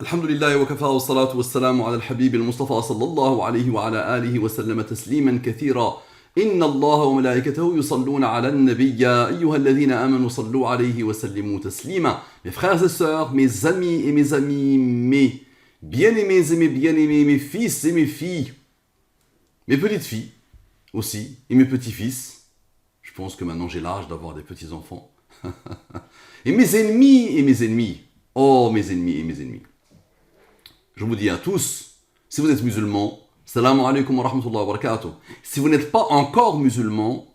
الحمد لله وكفى والصلاة والسلام على الحبيب المصطفى صلى الله عليه وعلى آله وسلم تسليما كثيرا. إن الله وملائكته يصلون على النبي يا أيها الذين آمنوا صلوا عليه وسلموا تسليما. Mes frères et sœurs, mes amis et mes amis, mes bien-aimés et mes bien-aimés, mes fils et mes filles, mes petites filles aussi et mes petits-fils. Je pense que maintenant j'ai l'âge d'avoir des petits-enfants. Et mes ennemis et mes ennemis. Oh, mes ennemis et mes ennemis. Je vous dis à tous, si vous êtes musulmans, salam alaikum wa rahmatullahi wa barakatuh. Si vous n'êtes pas encore musulman,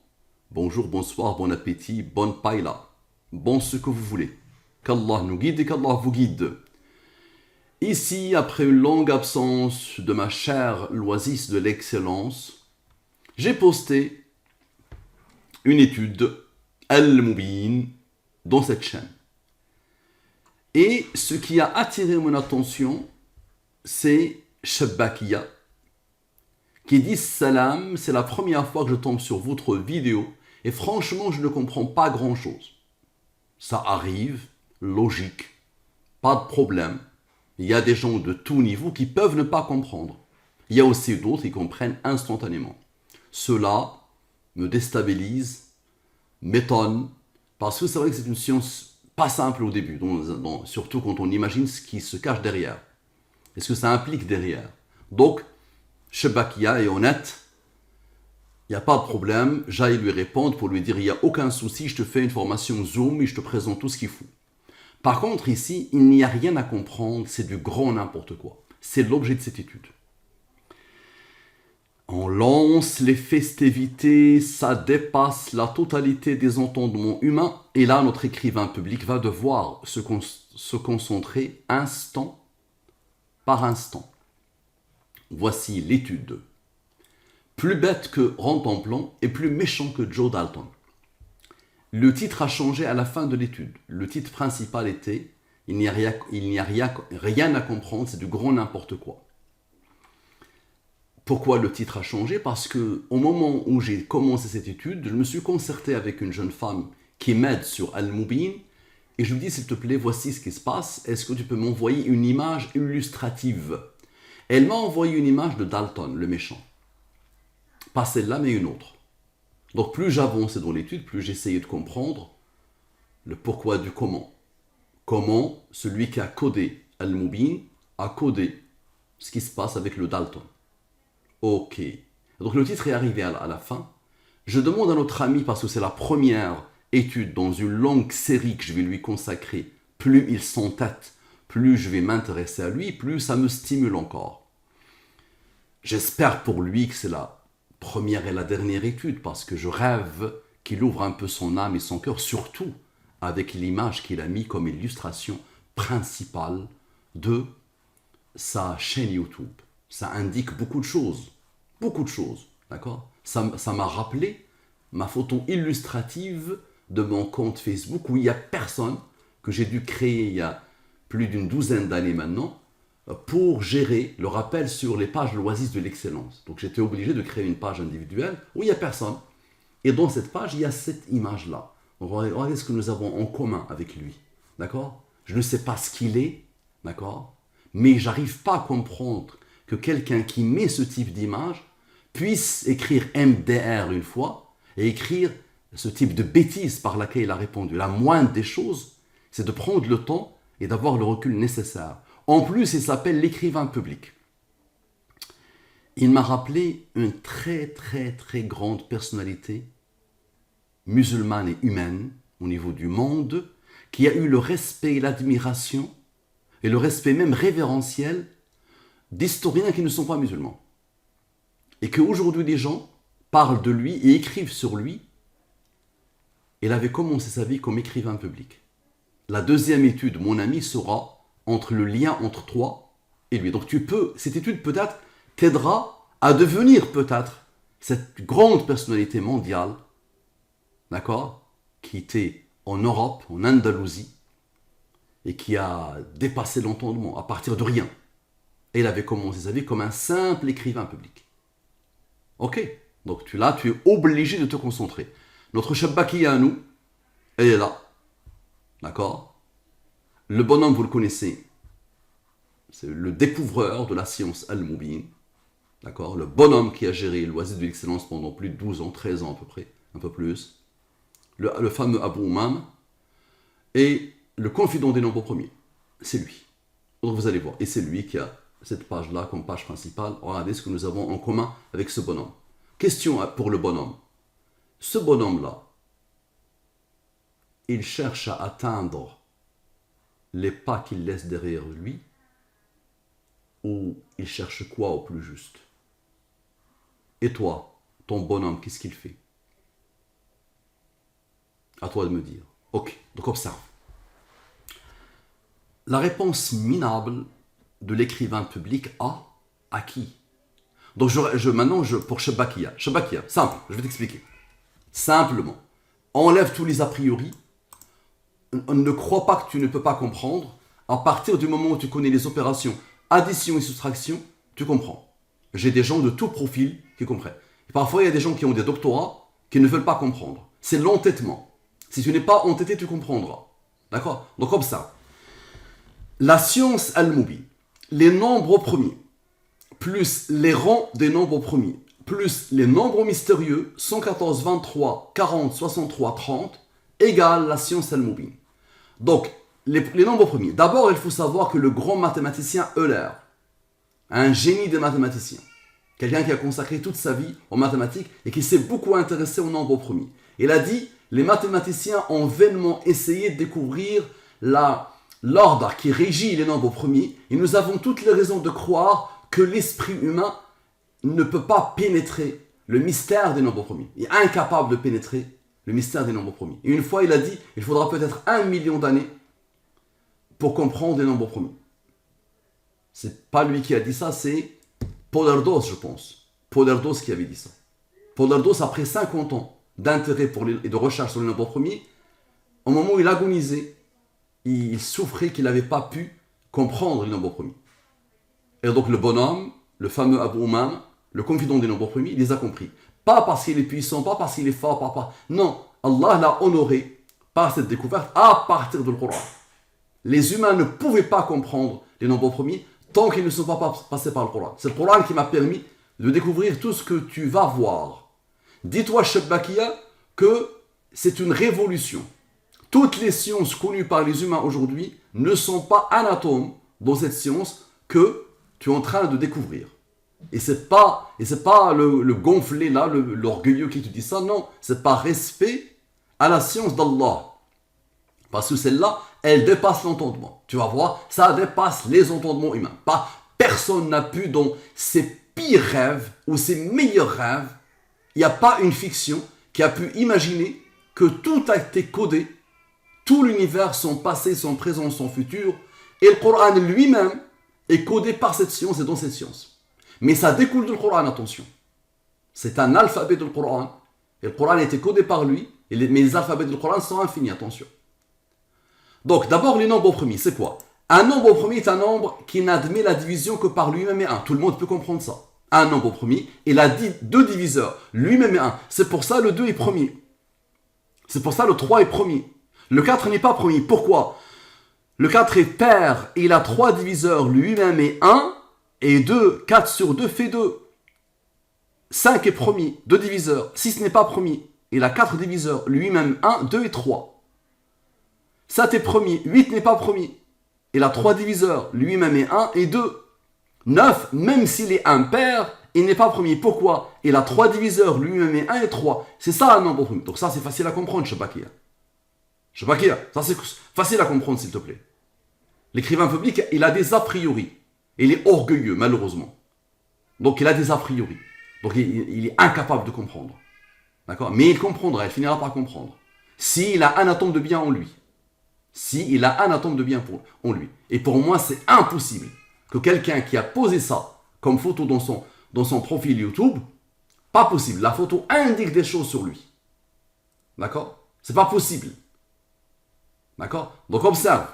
bonjour, bonsoir, bon appétit, bonne paella, bon ce que vous voulez. Qu'Allah nous guide et qu'Allah vous guide. Ici, après une longue absence de ma chère l'oasis de l'excellence, j'ai posté une étude Al-Mubin dans cette chaîne. Et ce qui a attiré mon attention, c'est Shabbakia qui dit salam, c'est la première fois que je tombe sur votre vidéo et franchement je ne comprends pas grand chose. Ça arrive, logique, pas de problème. Il y a des gens de tout niveau qui peuvent ne pas comprendre. Il y a aussi d'autres qui comprennent instantanément. Cela me déstabilise, m'étonne, parce que c'est vrai que c'est une science pas simple au début, surtout quand on imagine ce qui se cache derrière. Et ce que ça implique derrière. Donc, Shabbakia est honnête, il n'y a pas de problème, j'aille lui répondre pour lui dire il n'y a aucun souci, je te fais une formation Zoom et je te présente tout ce qu'il faut. Par contre, ici, il n'y a rien à comprendre, c'est du grand n'importe quoi. C'est l'objet de cette étude. On lance les festivités, ça dépasse la totalité des entendements humains, et là, notre écrivain public va devoir se concentrer instant par instant. Voici l'étude. Plus bête que Rantanplan et plus méchant que Joe Dalton. Le titre a changé à la fin de l'étude. Le titre principal était « Il n'y a rien à comprendre, c'est du grand n'importe quoi ». Pourquoi le titre a changé? Parce que au moment où j'ai commencé cette étude, je me suis concerté avec une jeune femme qui m'aide sur Al-Mubin et je lui dis s'il te plaît, voici ce qui se passe, est-ce que tu peux m'envoyer une image illustrative? Elle m'a envoyé une image de Dalton, le méchant. Pas celle-là, mais une autre. Donc plus j'avançais dans l'étude, plus j'essayais de comprendre le pourquoi du comment. Comment celui qui a codé Al-Mubin a codé ce qui se passe avec le Dalton. Ok. Donc le titre est arrivé à la fin. Je demande à notre ami, parce que c'est la première étude dans une longue série que je vais lui consacrer, plus il s'entête, plus je vais m'intéresser à lui, plus ça me stimule encore. J'espère pour lui que c'est la première et la dernière étude, parce que je rêve qu'il ouvre un peu son âme et son cœur, surtout avec l'image qu'il a mis comme illustration principale de sa chaîne YouTube. Ça indique beaucoup de choses, d'accord? Ça m'a rappelé ma photo illustrative de mon compte Facebook où il n'y a personne, que j'ai dû créer il y a plus d'une douzaine d'années maintenant, pour gérer le rappel sur les pages l'oasis de l'excellence. Donc j'étais obligé de créer une page individuelle où il n'y a personne. Et dans cette page, il y a cette image-là. Donc regardez ce que nous avons en commun avec lui, d'accord? Je ne sais pas ce qu'il est, d'accord? Mais j'arrive pas à comprendre que quelqu'un qui met ce type d'image puisse écrire MDR une fois et écrire ce type de bêtise par laquelle il a répondu. La moindre des choses, c'est de prendre le temps et d'avoir le recul nécessaire. En plus, il s'appelle l'écrivain public. Il m'a rappelé une très très très grande personnalité musulmane et humaine au niveau du monde qui a eu le respect et l'admiration et le respect même révérentiel d'historiens qui ne sont pas musulmans. Et qu'aujourd'hui les gens parlent de lui et écrivent sur lui. Il avait commencé sa vie comme écrivain public. La deuxième étude, mon ami, sera entre le lien entre toi et lui. Donc cette étude peut-être t'aidera à devenir peut-être cette grande personnalité mondiale, d'accord, qui était en Europe, en Andalousie, et qui a dépassé l'entendement à partir de rien. Et il avait commencé sa vie comme un simple écrivain public. Ok, donc tu es obligé de te concentrer. Notre Shabbakia à nous, elle est là. D'accord? Le bonhomme, vous le connaissez. c'est le découvreur de la science Al-Mubin, d'accord, le bonhomme qui a géré l'oasis de l'excellence pendant plus de 12 ans, 13 ans à peu près, un peu plus, le fameux Abu Umam, et le confident des nombres premiers, c'est lui. Donc vous allez voir, et c'est lui qui a cette page-là comme page principale. Regardez ce que nous avons en commun avec ce bonhomme. Question pour le bonhomme. Ce bonhomme-là, il cherche à atteindre les pas qu'il laisse derrière lui, ou il cherche quoi au plus juste? Et toi, ton bonhomme, qu'est-ce qu'il fait? À toi de me dire. Ok, donc observe. La réponse minable de l'écrivain public à qui? Donc maintenant, pour Shabakia, simple, je vais t'expliquer. Simplement, enlève tous les a priori. On ne croit pas que tu ne peux pas comprendre. À partir du moment où tu connais les opérations addition et soustraction, tu comprends. J'ai des gens de tout profil qui comprennent. Et parfois, il y a des gens qui ont des doctorats qui ne veulent pas comprendre. C'est l'entêtement. Si tu n'es pas entêté, tu comprendras. D'accord? Donc comme ça. La science Al-Mubin, les nombres premiers, plus les rangs des nombres premiers, plus les nombres mystérieux, 114, 23, 40, 63, 30, égale la science Al-Mubin. Donc, les nombres premiers. D'abord, il faut savoir que le grand mathématicien Euler, un génie des mathématiciens, quelqu'un qui a consacré toute sa vie aux mathématiques et qui s'est beaucoup intéressé aux nombres premiers. Il a dit, les mathématiciens ont vainement essayé de découvrir l'ordre qui régit les nombres premiers, et nous avons toutes les raisons de croire que l'esprit humain ne peut pas pénétrer le mystère des nombres premiers. Il est incapable de pénétrer le mystère des nombres premiers. Et une fois, il a dit, il faudra peut-être 1 million d'années pour comprendre les nombres premiers. C'est pas lui qui a dit ça, c'est Pollardos, je pense. Pollardos qui avait dit ça. Pollardos, après 50 ans d'intérêt et de recherche sur les nombres premiers, au moment où il agonisait, il souffrait qu'il n'avait pas pu comprendre les nombres premiers. Et donc le bonhomme, le fameux Abu Umam, le confident des nombres premiers, il les a compris. Pas parce qu'il est puissant, pas parce qu'il est fort, non, Allah l'a honoré par cette découverte à partir du Coran. Les humains ne pouvaient pas comprendre les nombres premiers tant qu'ils ne sont pas passés par le Coran. C'est le Coran qui m'a permis de découvrir tout ce que tu vas voir. Dis-toi, Shabakia, que c'est une révolution. Toutes les sciences connues par les humains aujourd'hui ne sont pas un atome dans cette science que tu es en train de découvrir. Et c'est pas le gonflé là, l'orgueilleux qui te dit ça, non. C'est par respect à la science d'Allah. Parce que celle-là, elle dépasse l'entendement. Tu vas voir, ça dépasse les entendements humains. Personne n'a pu, dans ses pires rêves ou ses meilleurs rêves, il n'y a pas une fiction qui a pu imaginer que tout a été codé, tout l'univers, son passé, son présent, son futur, et le Coran lui-même est codé par cette science et dans cette science. Mais ça découle du Coran, attention. C'est un alphabet du Coran, et le Coran a été codé par lui, mais les alphabets du Coran sont infinis, attention. Donc, d'abord, les nombres premiers, c'est quoi? Un nombre premier est un nombre qui n'admet la division que par lui-même et 1. Tout le monde peut comprendre ça. Un nombre premier, il a deux diviseurs, lui-même et 1. C'est pour ça le 2 est premier. C'est pour ça le 3 est premier. Le 4 n'est pas premier. Pourquoi? Le 4 est pair et il a 3 diviseurs, lui-même et 1. Et 2, 4 sur 2 fait 2. 5 est premier, 2 diviseurs. 6 n'est pas premier. Il a 4 diviseurs, lui-même 1, 2 et 3. 7 est premier, 8 n'est pas premier. Il a 3 diviseurs, lui-même est 1 et 2. 9, même s'il est impair, il n'est pas premier. Pourquoi? Il a 3 diviseurs, lui-même est 1 et 3. C'est ça un nombre premier. Donc ça, c'est facile à comprendre, Shabakia. Shabakia, ça c'est facile à comprendre, s'il te plaît. L'écrivain public, il a des a priori. Il est orgueilleux, malheureusement. Donc il a des a priori. Donc il est incapable de comprendre. D'accord? Mais il comprendra, il finira par comprendre. S'il a un atome de bien en lui. S'il a un atome de bien en lui. Et pour moi, c'est impossible que quelqu'un qui a posé ça comme photo dans son profil YouTube, pas possible. La photo indique des choses sur lui. D'accord? C'est pas possible. D'accord? Donc observe.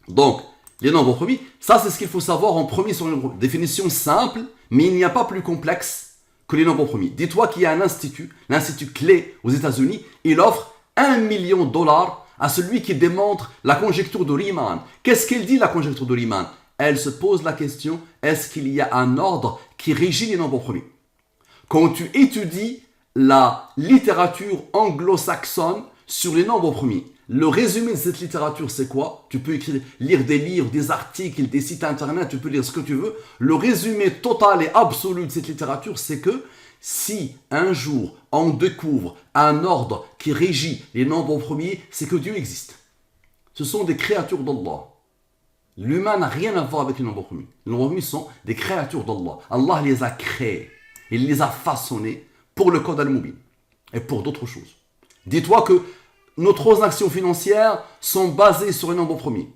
Donc, les nombres premiers, ça c'est ce qu'il faut savoir en premier sur les nombres. Définition simple, mais il n'y a pas plus complexe que les nombres premiers. Dis-toi qu'il y a un institut, l'Institut Clé aux États-Unis, il offre $1 million à celui qui démontre la conjecture de Riemann. Qu'est-ce qu'elle dit, la conjecture de Riemann? elle se pose la question, est-ce qu'il y a un ordre qui régit les nombres premiers? Quand tu étudies la littérature anglo-saxonne sur les nombres premiers, le résumé de cette littérature, c'est quoi? Tu peux lire des livres, des articles, des sites internet, tu peux lire ce que tu veux. Le résumé total et absolu de cette littérature, c'est que si un jour on découvre un ordre qui régit les nombres premiers, c'est que Dieu existe. Ce sont des créatures d'Allah. L'humain n'a rien à voir avec les nombres premiers. Les nombres premiers sont des créatures d'Allah. Allah les a créés. Il les a façonnés pour le code Al-Mubin et pour d'autres choses. Dis-toi que nos transactions financières sont basées sur les nombres premiers.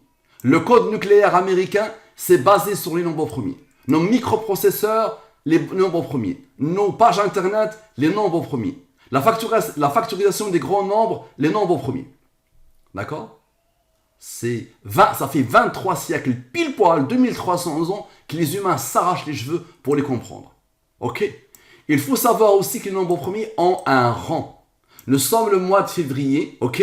Le code nucléaire américain, c'est basé sur les nombres premiers. Nos microprocesseurs, les nombres premiers. Nos pages internet, les nombres premiers. La facturisation des grands nombres, les nombres premiers. D'accord? Ça fait 23 siècles, pile poil, 2300 ans, que les humains s'arrachent les cheveux pour les comprendre. Ok? Il faut savoir aussi que les nombres premiers ont un rang. Nous sommes le mois de février, ok?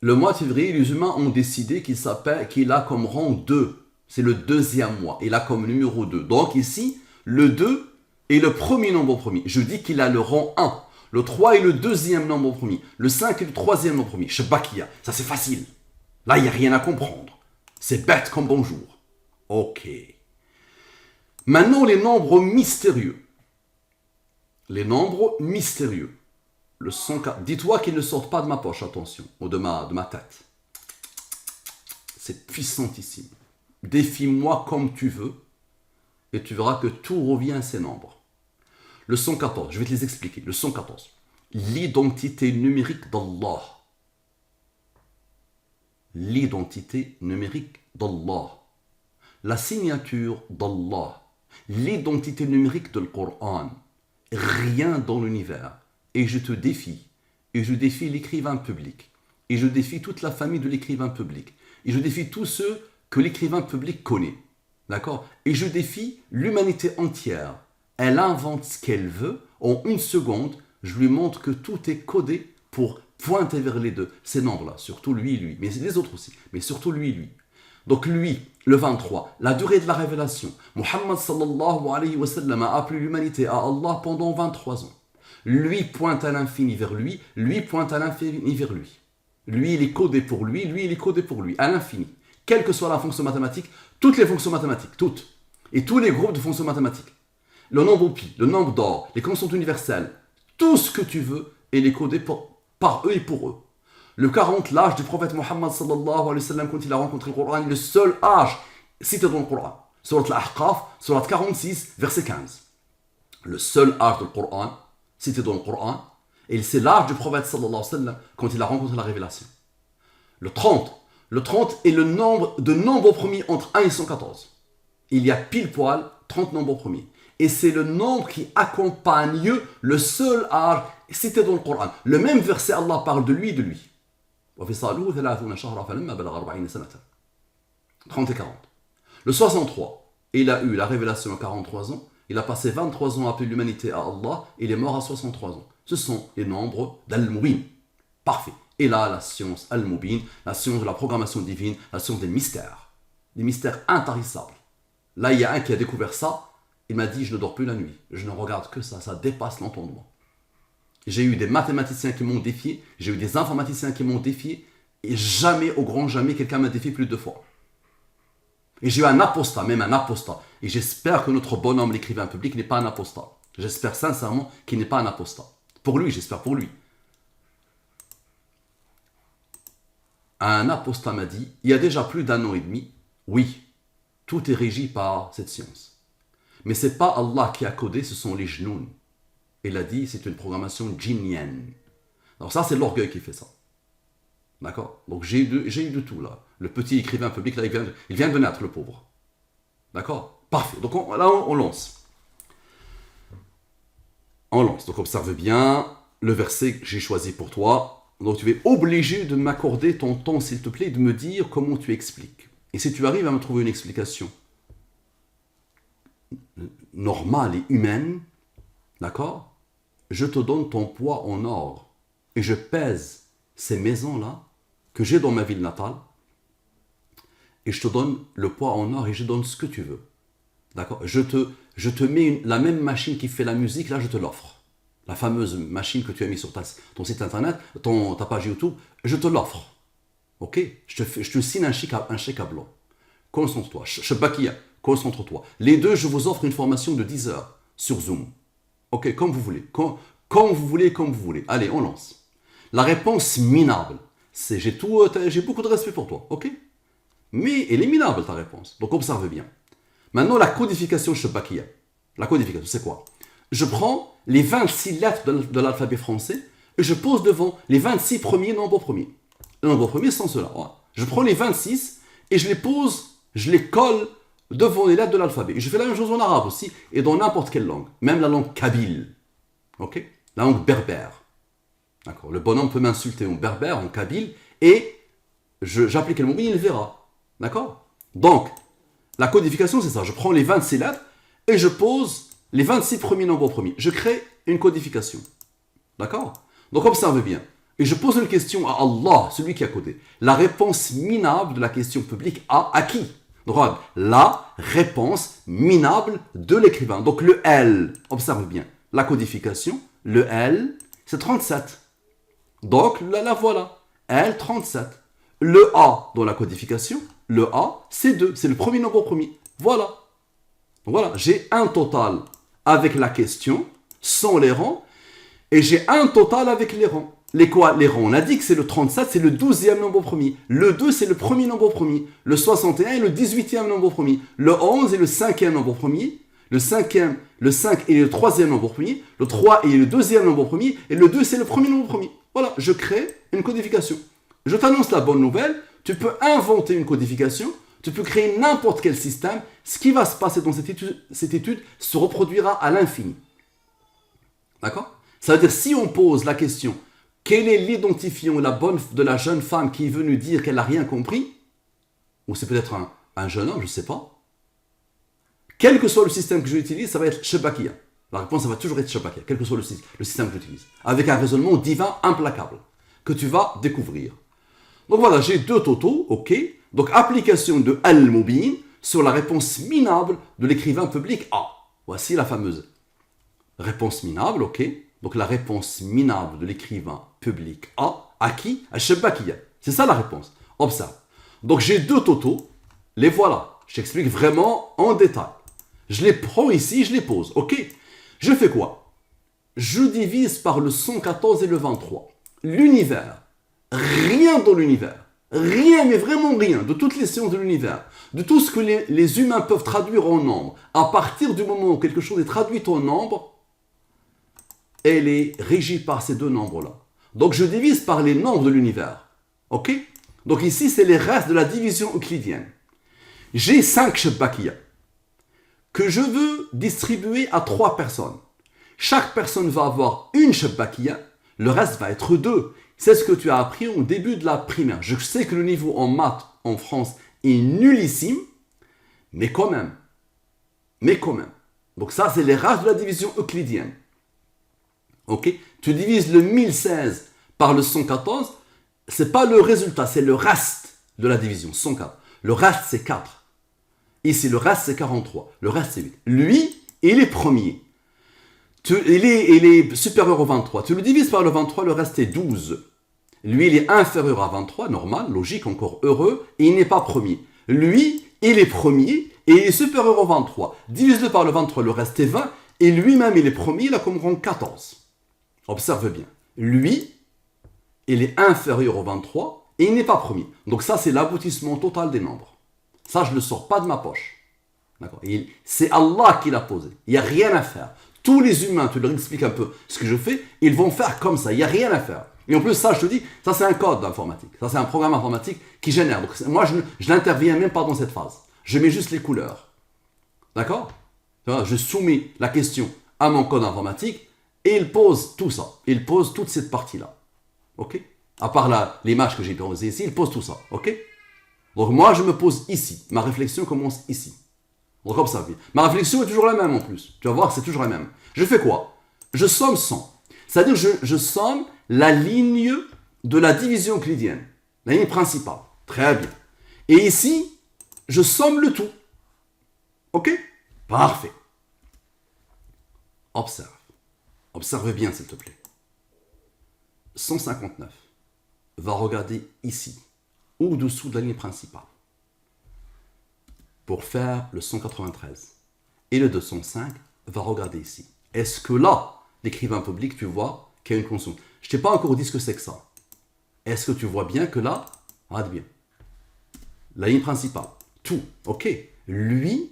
Le mois de février, les humains ont décidé qu'il a comme rang 2. C'est le deuxième mois. Il a comme numéro 2. Donc ici, le 2 est le premier nombre premier. Je dis qu'il a le rang 1. Le 3 est le deuxième nombre premier. Le 5 est le troisième nombre premier. Shabakia. Ça c'est facile. Là, il n'y a rien à comprendre. C'est bête comme bonjour. Ok. Maintenant, les nombres mystérieux. Les nombres mystérieux. Le 104. Dis-toi qu'ils ne sortent pas de ma poche, attention, ou de ma tête. C'est puissantissime. Défie-moi comme tu veux, et tu verras que tout revient à ces nombres. Le 114, je vais te les expliquer. Le 114. L'identité numérique d'Allah. L'identité numérique d'Allah. La signature d'Allah. L'identité numérique du Coran. Rien dans l'univers. Et je te défie. Et je défie l'écrivain public. Et je défie toute la famille de l'écrivain public. Et je défie tous ceux que l'écrivain public connaît. D'accord? Et je défie l'humanité entière. Elle invente ce qu'elle veut. En une seconde, je lui montre que tout est codé pour pointer vers les deux. Ces nombres-là. Surtout lui et lui. Mais les autres aussi. Mais surtout lui et lui. Donc lui, le 23, la durée de la révélation. Muhammad sallallahu alayhi wa sallam a appelé l'humanité à Allah pendant 23 ans. Lui pointe à l'infini vers lui, lui pointe à l'infini vers lui. Lui, il est codé pour lui, lui, il est codé pour lui, à l'infini. Quelle que soit la fonction mathématique, toutes les fonctions mathématiques, toutes. Et tous les groupes de fonctions mathématiques. Le nombre pi, le nombre d'or, les constantes universelles, tout ce que tu veux, il est codé par eux et pour eux. Le 40, l'âge du prophète Muhammad sallallahu alayhi wa sallam quand il a rencontré le Coran, le seul âge cité dans le Coran. Surat al-Ahqaf, surat 46, verset 15. Le seul âge du Coran, cité dans le Coran, et c'est l'âge du prophète sallallahu alayhi wa sallam quand il a rencontré la révélation. Le 30 est le nombre de nombres premiers entre 1 et 114. Il y a pile poil 30 nombres premiers. Et c'est le nombre qui accompagne le seul âge cité dans le Coran. Le même verset, Allah parle de lui et de lui. 30 et 40. Le 63, il a eu la révélation à 43 ans. Il a passé 23 ans à appeler l'humanité à Allah. Il est mort à 63 ans. Ce sont les nombres d'Al-Mubin. Parfait. Et là, la science Al-Mubin, la science de la programmation divine, la science des mystères intarissables. Là, il y a un qui a découvert ça. Il m'a dit, je ne dors plus la nuit. Je ne regarde que ça. Ça dépasse l'entendement. J'ai eu des mathématiciens qui m'ont défié. J'ai eu des informaticiens qui m'ont défié. Et jamais, au grand jamais, quelqu'un m'a défié plus de 2 fois. Et j'ai eu un apostat, même un apostat. Et j'espère que notre bonhomme, l'écrivain public, n'est pas un apostat. J'espère sincèrement qu'il n'est pas un apostat. Pour lui, j'espère pour lui. Un apostat m'a dit, il y a déjà plus d'1 an et demi, oui, tout est régi par cette science. Mais ce n'est pas Allah qui a codé, ce sont les genoux. Il a dit, c'est une programmation djinnienne. Alors ça, c'est l'orgueil qui fait ça. D'accord? Donc j'ai eu de tout là. Le petit écrivain public, là, il vient de naître, le pauvre. D'accord? Parfait. Donc on lance. On lance. Donc observe bien le verset que j'ai choisi pour toi. Donc tu es obligé de m'accorder ton temps, s'il te plaît, de me dire comment tu expliques. Et si tu arrives à me trouver une explication normale et humaine, d'accord? Je te donne ton poids en or. Et je pèse ces maisons-là que j'ai dans ma ville natale. et je te donne le poids en or et je donne ce que tu veux. D'accord? Je te mets la même machine qui fait la musique, là je te l'offre. La fameuse machine que tu as mis sur ton site internet, ta page YouTube, je te l'offre. Ok? Je te signe un chèque à blanc. Concentre-toi. Shabakia, concentre-toi. Les deux, je vous offre une formation de 10 heures sur Zoom. Ok, comme vous voulez. Quand vous voulez, comme vous voulez. Allez, on lance. La réponse minable, c'est j'ai beaucoup de respect pour toi. Ok? Mais elle est minable ta réponse. Donc observe bien. Maintenant, la codification Shabakia. La codification, c'est quoi? Je prends les 26 lettres de l'alphabet français et je pose devant les 26 premiers nombres premiers. Les nombres premiers sont ceux-là. Je prends les 26 et je les pose, je les colle devant les lettres de l'alphabet. Et je fais la même chose en arabe aussi et dans n'importe quelle langue. Même la langue kabyle. Ok? La langue berbère. D'accord? Le bonhomme peut m'insulter en berbère, en kabyle et j'applique le mot, il verra. D'accord? Donc, la codification, c'est ça. Je prends les 26 lettres et je pose les 26 premiers nombres premiers. Je crée une codification. D'accord? Donc, observe bien. Et je pose une question à Allah, celui qui a codé. La réponse minable de la question publique à qui? Donc, regarde, la réponse minable de l'écrivain. Donc, le L, observe bien. La codification, le L, c'est 37. Donc, la voilà. L, 37. Le A, dans la codification, le A, c'est 2. C'est le premier nombre premier. Voilà. Donc, voilà, j'ai un total avec la question, sans les rangs, et j'ai un total avec les rangs. Les rangs, on a dit que c'est le 37, c'est le 12e nombre premier. Le 2, c'est le premier nombre premier. Le 61 est le 18e nombre premier. Le 11 est le 5e nombre premier. Le 5 est le 3e nombre premier. Le 3 est le 2e nombre premier. Et le 2, c'est le premier nombre premier. Voilà, je crée une codification. Je t'annonce la bonne nouvelle. Tu peux inventer une codification. Tu peux créer n'importe quel système. Ce qui va se passer dans cette étude se reproduira à l'infini. D'accord? Ça veut dire, si on pose la question, quel est l'identifiant de la jeune femme qui est venue dire qu'elle n'a rien compris? Ou c'est peut-être un jeune homme, je ne sais pas. Quel que soit le système que j'utilise, ça va être Shabakia. La réponse, ça va toujours être Shabakia, quel que soit le système que j'utilise. Avec un raisonnement divin implacable, que tu vas découvrir. Donc voilà, j'ai deux totaux, ok. Donc application de Al-Mubin sur la réponse minable de l'écrivain public A. Voici la fameuse réponse minable, ok. Donc la réponse minable de l'écrivain public A, à qui? À Shabakia. C'est ça la réponse. Observe. Donc j'ai deux totaux, les voilà. Je t'explique vraiment en détail. Je les prends ici, je les pose, ok? Je fais quoi? Je divise par le 114 et le 23. L'univers. Rien dans l'univers. Rien, mais vraiment rien, de toutes les sciences de l'univers, de tout ce que les humains peuvent traduire en nombre. À partir du moment où quelque chose est traduit en nombre, elle est régie par ces deux nombres-là. Donc je divise par les nombres de l'univers. Ok? Donc ici, c'est les restes de la division euclidienne. J'ai 5 Shabakia que je veux distribuer à 3 personnes. Chaque personne va avoir une Shabakia, le reste va être 2. C'est ce que tu as appris au début de la primaire. Je sais que le niveau en maths en France est nullissime, mais quand même. Donc ça, c'est les restes de la division euclidienne. Ok? Tu divises le 1016 par le 114, c'est pas le résultat, c'est le reste de la division, 104. Le reste, c'est 4. Ici, le reste, c'est 43. Le reste, c'est 8. Lui, il est premier. Il est supérieur au 23. Tu le divises par le 23, le reste est 12. Lui, il est inférieur à 23, normal, logique, encore heureux, et il n'est pas premier. Lui, il est premier, et il est supérieur au 23. Divise-le par le 23, le reste est 20, et lui-même, il est premier, il a comme rang 14. Observe bien. Lui, il est inférieur au 23, et il n'est pas premier. Donc ça, c'est l'aboutissement total des nombres. Ça, je ne le sors pas de ma poche. D'accord? C'est Allah qui l'a posé. Il n'y a rien à faire. Tous les humains, tu leur expliques un peu ce que je fais, ils vont faire comme ça. Il n'y a rien à faire. Et en plus, ça, je te dis, ça, c'est un code informatique. Ça, c'est un programme informatique qui génère. Donc, moi, je n'interviens même pas dans cette phase. Je mets juste les couleurs. D'accord? Je soumets la question à mon code informatique et il pose tout ça. Il pose toute cette partie-là. OK? À part l'image que j'ai posée ici, il pose tout ça. OK? Donc, moi, je me pose ici. Ma réflexion commence ici. Donc, observe bien. Ma réflexion est toujours la même en plus. Tu vas voir, c'est toujours la même. Je fais quoi? Je somme 100. C'est-à-dire, je somme la ligne de la division euclidienne. La ligne principale. Très bien. Et ici, je somme le tout. Ok? Parfait. Observe. Observe bien, s'il te plaît. 159. Va regarder ici, au-dessous de la ligne principale, pour faire le 193. Et le 205 va regarder ici. Est-ce que là, l'écrivain public, tu vois qu'il y a une consonne? Je ne t'ai pas encore dit ce que c'est que ça. Est-ce que tu vois bien que là, regarde bien, la ligne principale, tout, ok. Lui,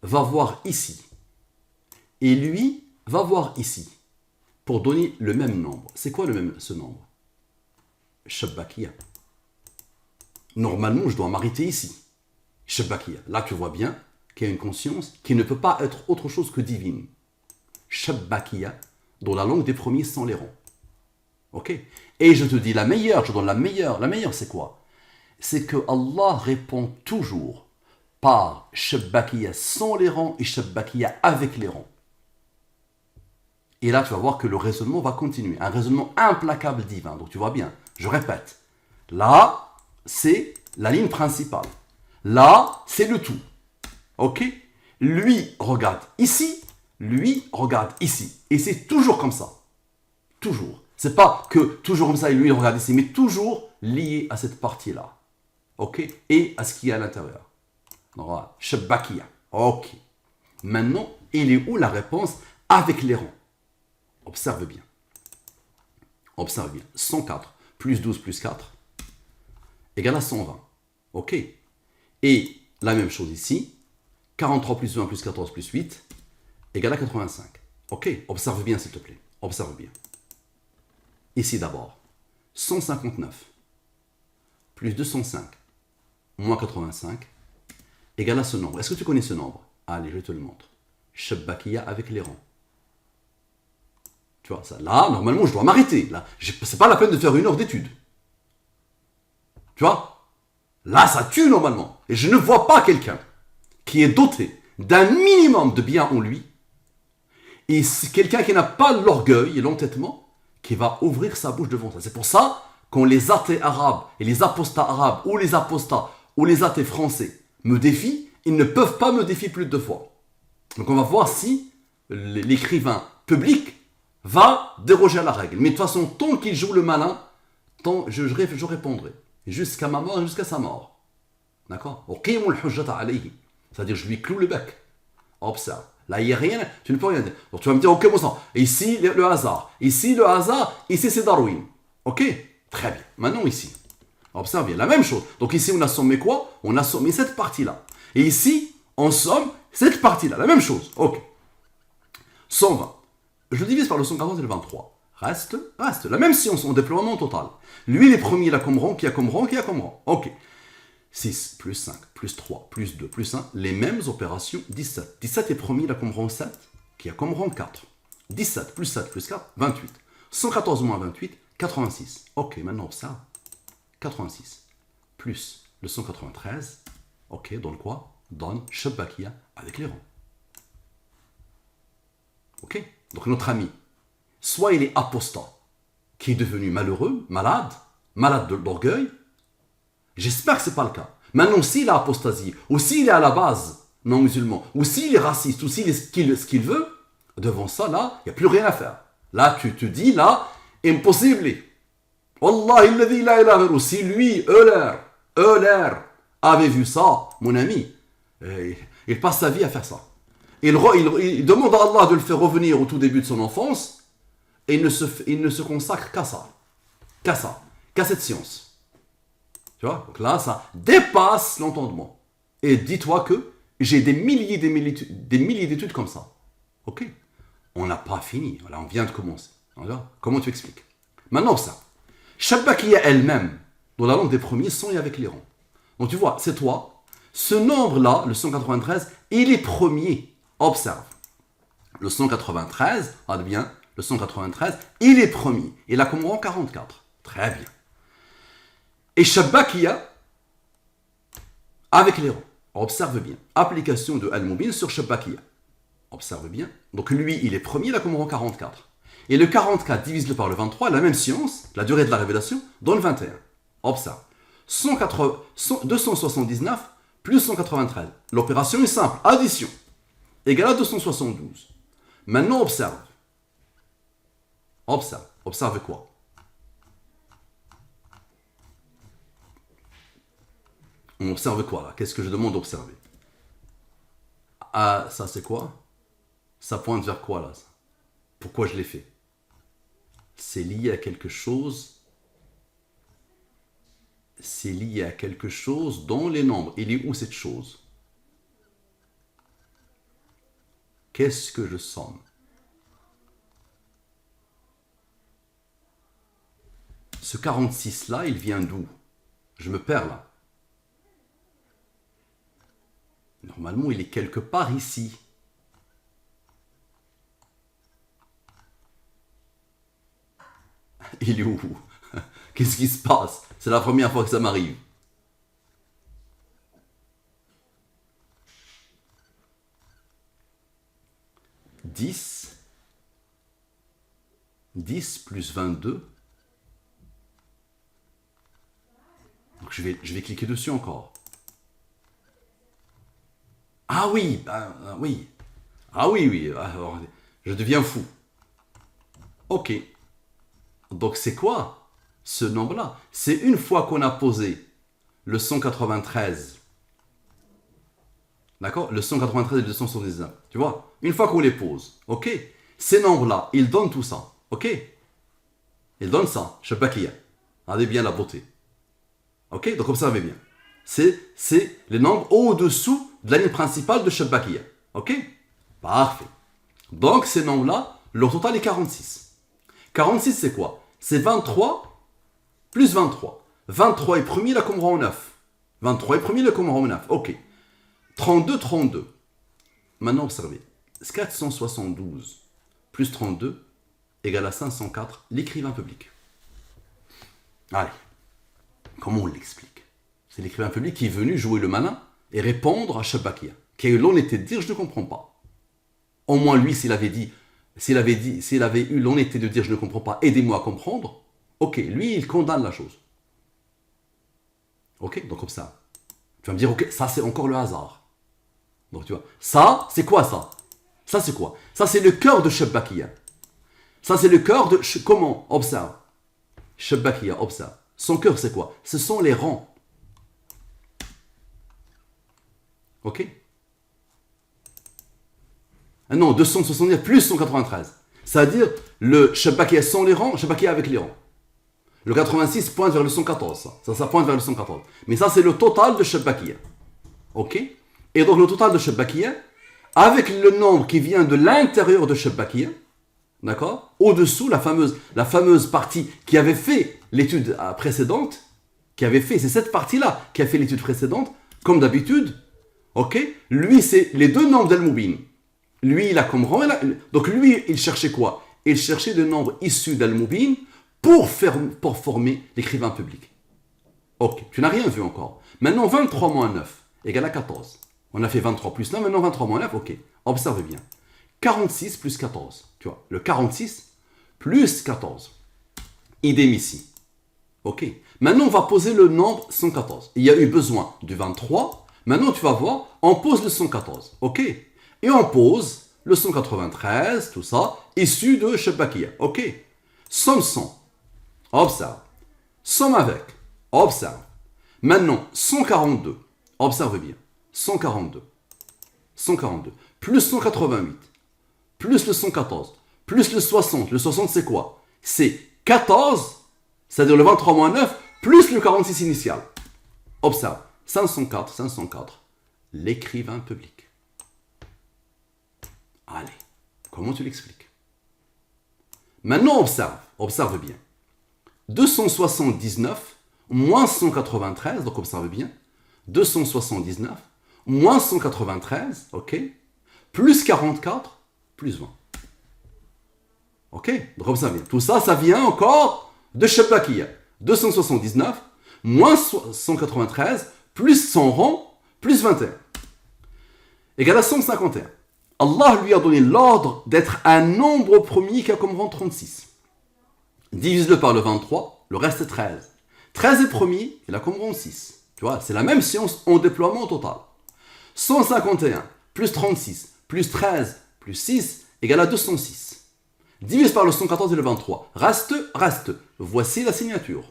va voir ici. Et lui va voir ici. Pour donner le même nombre. C'est quoi ce nombre? Shabbakiya. Normalement, je dois m'arrêter ici. Shabbakiya. Là, tu vois bien qu'il y a une conscience qui ne peut pas être autre chose que divine. Shabbakiya, dans la langue des premiers sans les rangs. Ok? Et je te dis la meilleure, je donne la meilleure. La meilleure, c'est quoi? C'est que Allah répond toujours par Shabbakiya sans les rangs et Shabbakiya avec les rangs. Et là, tu vas voir que le raisonnement va continuer. Un raisonnement implacable divin. Donc, tu vois bien. Je répète. Là, c'est la ligne principale. Là, c'est le tout. Ok? Lui regarde ici. Lui regarde ici. Et c'est toujours comme ça. Toujours. C'est pas que toujours comme ça et lui regarde ici. Mais toujours lié à cette partie-là. Ok? Et à ce qu'il y a à l'intérieur. Donc, voilà. Shabbakiya. Ok. Maintenant, il est où la réponse avec les rangs? Observe bien. Observe bien. 104 plus 12 plus 4 égale à 120. Ok. Et la même chose ici. 43 plus 20 plus 14 plus 8 égale à 85. Ok. Observe bien s'il te plaît. Observe bien. Ici d'abord. 159 plus 205 moins 85 égale à ce nombre. Est-ce que tu connais ce nombre? Allez, je te le montre. Shabbakiya avec les rangs. Tu vois, ça, là, normalement, je dois m'arrêter. Là, c'est pas la peine de faire une heure d'étude. Tu vois? Là, ça tue normalement. Et je ne vois pas quelqu'un qui est doté d'un minimum de bien en lui. Et c'est quelqu'un qui n'a pas l'orgueil et l'entêtement qui va ouvrir sa bouche devant ça. C'est pour ça quand les athées arabes et les apostats arabes ou les apostats ou les athées français me défient, ils ne peuvent pas me défier plus de 2 fois. Donc on va voir si l'écrivain public va déroger à la règle. Mais de toute façon, tant qu'il joue le malin, tant je répondrai. Jusqu'à ma mort, jusqu'à sa mort. D'accord? C'est-à-dire, je lui cloue le bec. Observe. Là, il n'y a rien, tu ne peux rien dire. Donc tu vas me dire, ok, bon sang, ici le hasard. Ici le hasard, ici c'est Darwin. Ok? Très bien. Maintenant ici. Observe bien, la même chose. Donc ici, on a sommé quoi? On a sommé cette partie-là. Et ici, on somme cette partie-là. La même chose. Ok. 120. Je divise par le 140 et le 23. Reste. La même science en déploiement total. Lui, il est premier, il a comme rang, qui a comme rang, qui a comme rang. Ok. 6, plus 5, plus 3, plus 2, plus 1. Les mêmes opérations, 17. 17 est premier, il a comme rang 7, qui a comme rang 4. 17 plus 7 plus 4, 28. 114 moins 28, 86. Ok, maintenant ça. 86. Plus le 193. Ok, donne quoi? Donne Shabbakiya avec les rangs. Ok? Donc notre ami, soit il est apostat, qui est devenu malheureux, malade d'orgueil. J'espère que ce n'est pas le cas. Maintenant, s'il a apostasie, ou s'il est à la base non musulman, ou s'il est raciste, ou s'il est ce qu'il veut, devant ça, là, il n'y a plus rien à faire. Là, tu te dis, là, impossible. Wallahi, alladhi la ilaha ghayruhu. Si lui, Euler, avait vu ça, mon ami, il passe sa vie à faire ça. Il demande à Allah de le faire revenir au tout début de son enfance, et il ne se consacre qu'à ça. Qu'à cette science. Tu vois? Donc là, ça dépasse l'entendement. Et dis-toi que j'ai des milliers d'études comme ça. Ok? On n'a pas fini. Là, on vient de commencer. Voilà. Comment tu expliques? Maintenant, ça. Shabbakiya elle-même, dans la langue des premiers, sont avec les rangs. Donc tu vois, c'est toi. Ce nombre-là, le 193, il est premier. Observe. Le 193, regarde bien, le 193, il est premier. Il a comme rang 44. Très bien. Et Shabbakiya avec les rangs. Observe bien. Application de Al-Mubin sur Shabbakiya. Observe bien. Donc lui, il est premier, il a comme rang 44. Et le 44, divise-le par le 23, la même science, la durée de la révélation, donne 21. Observe. 279 plus 193. L'opération est simple. Addition. Égale à 272. Maintenant, observe. Observe. Observe quoi? On observe quoi là? Qu'est-ce que je demande d'observer? Ah, ça c'est quoi? Ça pointe vers quoi là? Pourquoi je l'ai fait? C'est lié à quelque chose. C'est lié à quelque chose dans les nombres. Il est où cette chose? Qu'est-ce que je somme? Ce 46 là, il vient d'où? Je me perds là. Normalement, il est quelque part ici. Il est où? Qu'est-ce qui se passe? C'est la première fois que ça m'arrive. Dix plus 22. Donc je vais cliquer dessus encore. Ah oui, oui. Ah oui, oui. Alors, je deviens fou. Ok. Donc c'est quoi ce nombre-là? C'est une fois qu'on a posé le 193. D'accord? Le 193 et le 279. Tu vois? Une fois qu'on les pose. Ok? Ces nombres-là, ils donnent tout ça. Ok? Ils donnent ça. Je sais pas qui a. Regardez bien la beauté. Ok? Donc observez bien. C'est les nombres au-dessous de la ligne principale de Shabbakia. Ok? Parfait. Donc ces nombres-là, leur total est 46. 46 c'est quoi? C'est 23 plus 23. 23 est premier, la Qumran en 9. 23 est premier, la Qumran en 9. Ok. 32, 32. Maintenant observez. 472 plus 32 égale à 504, l'écrivain public. Allez. Comment on l'explique? C'est l'écrivain public qui est venu jouer le malin et répondre à Shabbakia, qui a eu l'honnêteté de dire je ne comprends pas. Au moins lui, s'il avait eu l'honnêteté de dire je ne comprends pas, aidez-moi à comprendre, ok, lui il condamne la chose. Ok, donc comme ça. Tu vas me dire, ok, ça c'est encore le hasard. Donc tu vois, ça, c'est quoi ça? Ça c'est quoi? Ça c'est le cœur de Shabbakia. Ça c'est le cœur de... Comment? Observe. Shabbakia, observe. Son cœur c'est quoi? Ce sont les rangs. Ok? Ah non, 270 plus 193. C'est-à-dire, le Shabbakia sans les rangs, Shabbakia avec les rangs. Le 86 pointe vers le 114. Ça pointe vers le 114. Mais ça, c'est le total de Shabbakia. Ok? Et donc, le total de Shabbakia, avec le nombre qui vient de l'intérieur de Shabbakia, d'accord? Au-dessous, la fameuse partie qui avait fait l'étude précédente, c'est cette partie-là qui a fait l'étude précédente, comme d'habitude. Ok? Lui, c'est les deux nombres d'Al-Mubin. Lui, il a comme rang. Donc lui, il cherchait quoi? Il cherchait des nombres issus d'Al-Mubin pour former l'écrivain public. Ok, tu n'as rien vu encore. Maintenant, 23 moins 9 égale à 14. On a fait 23 plus 9, maintenant 23 moins 9, ok. Observe bien. 46 plus 14. Tu vois, le 46 plus 14. Idem ici. Ok. Maintenant, on va poser le nombre 114. Il y a eu besoin du 23. Maintenant, tu vas voir, on pose le 114. Ok. Et on pose le 193, tout ça, issu de Shabbakia. Ok. Somme 100. Observe. Somme avec. Observe. Maintenant, 142. Observe bien. 142. 142. Plus 188. Plus le 114. Plus le 60. Le 60, c'est quoi? C'est 14, c'est-à-dire le 23 moins 9, plus le 46 initial. Observe. 504, 504. L'écrivain public. Allez, comment tu l'expliques? Maintenant, observe bien. 279 moins 193, donc observe bien. 279 moins 193, ok? Plus 44, plus 20. Ok? Donc observe bien. Tout ça, ça vient encore de Shabbakia. 279 moins 193 plus 100 rang plus 21. Égale à 151. Allah lui a donné l'ordre d'être un nombre premier qui a comme rang 36. Divise-le par le 23, le reste est 13. 13 est premier, il a comme rang 6. Tu vois, c'est la même science en déploiement total. 151 plus 36 plus 13 plus 6 égale à 206. Divise par le 114 et le 23. Reste. Voici la signature.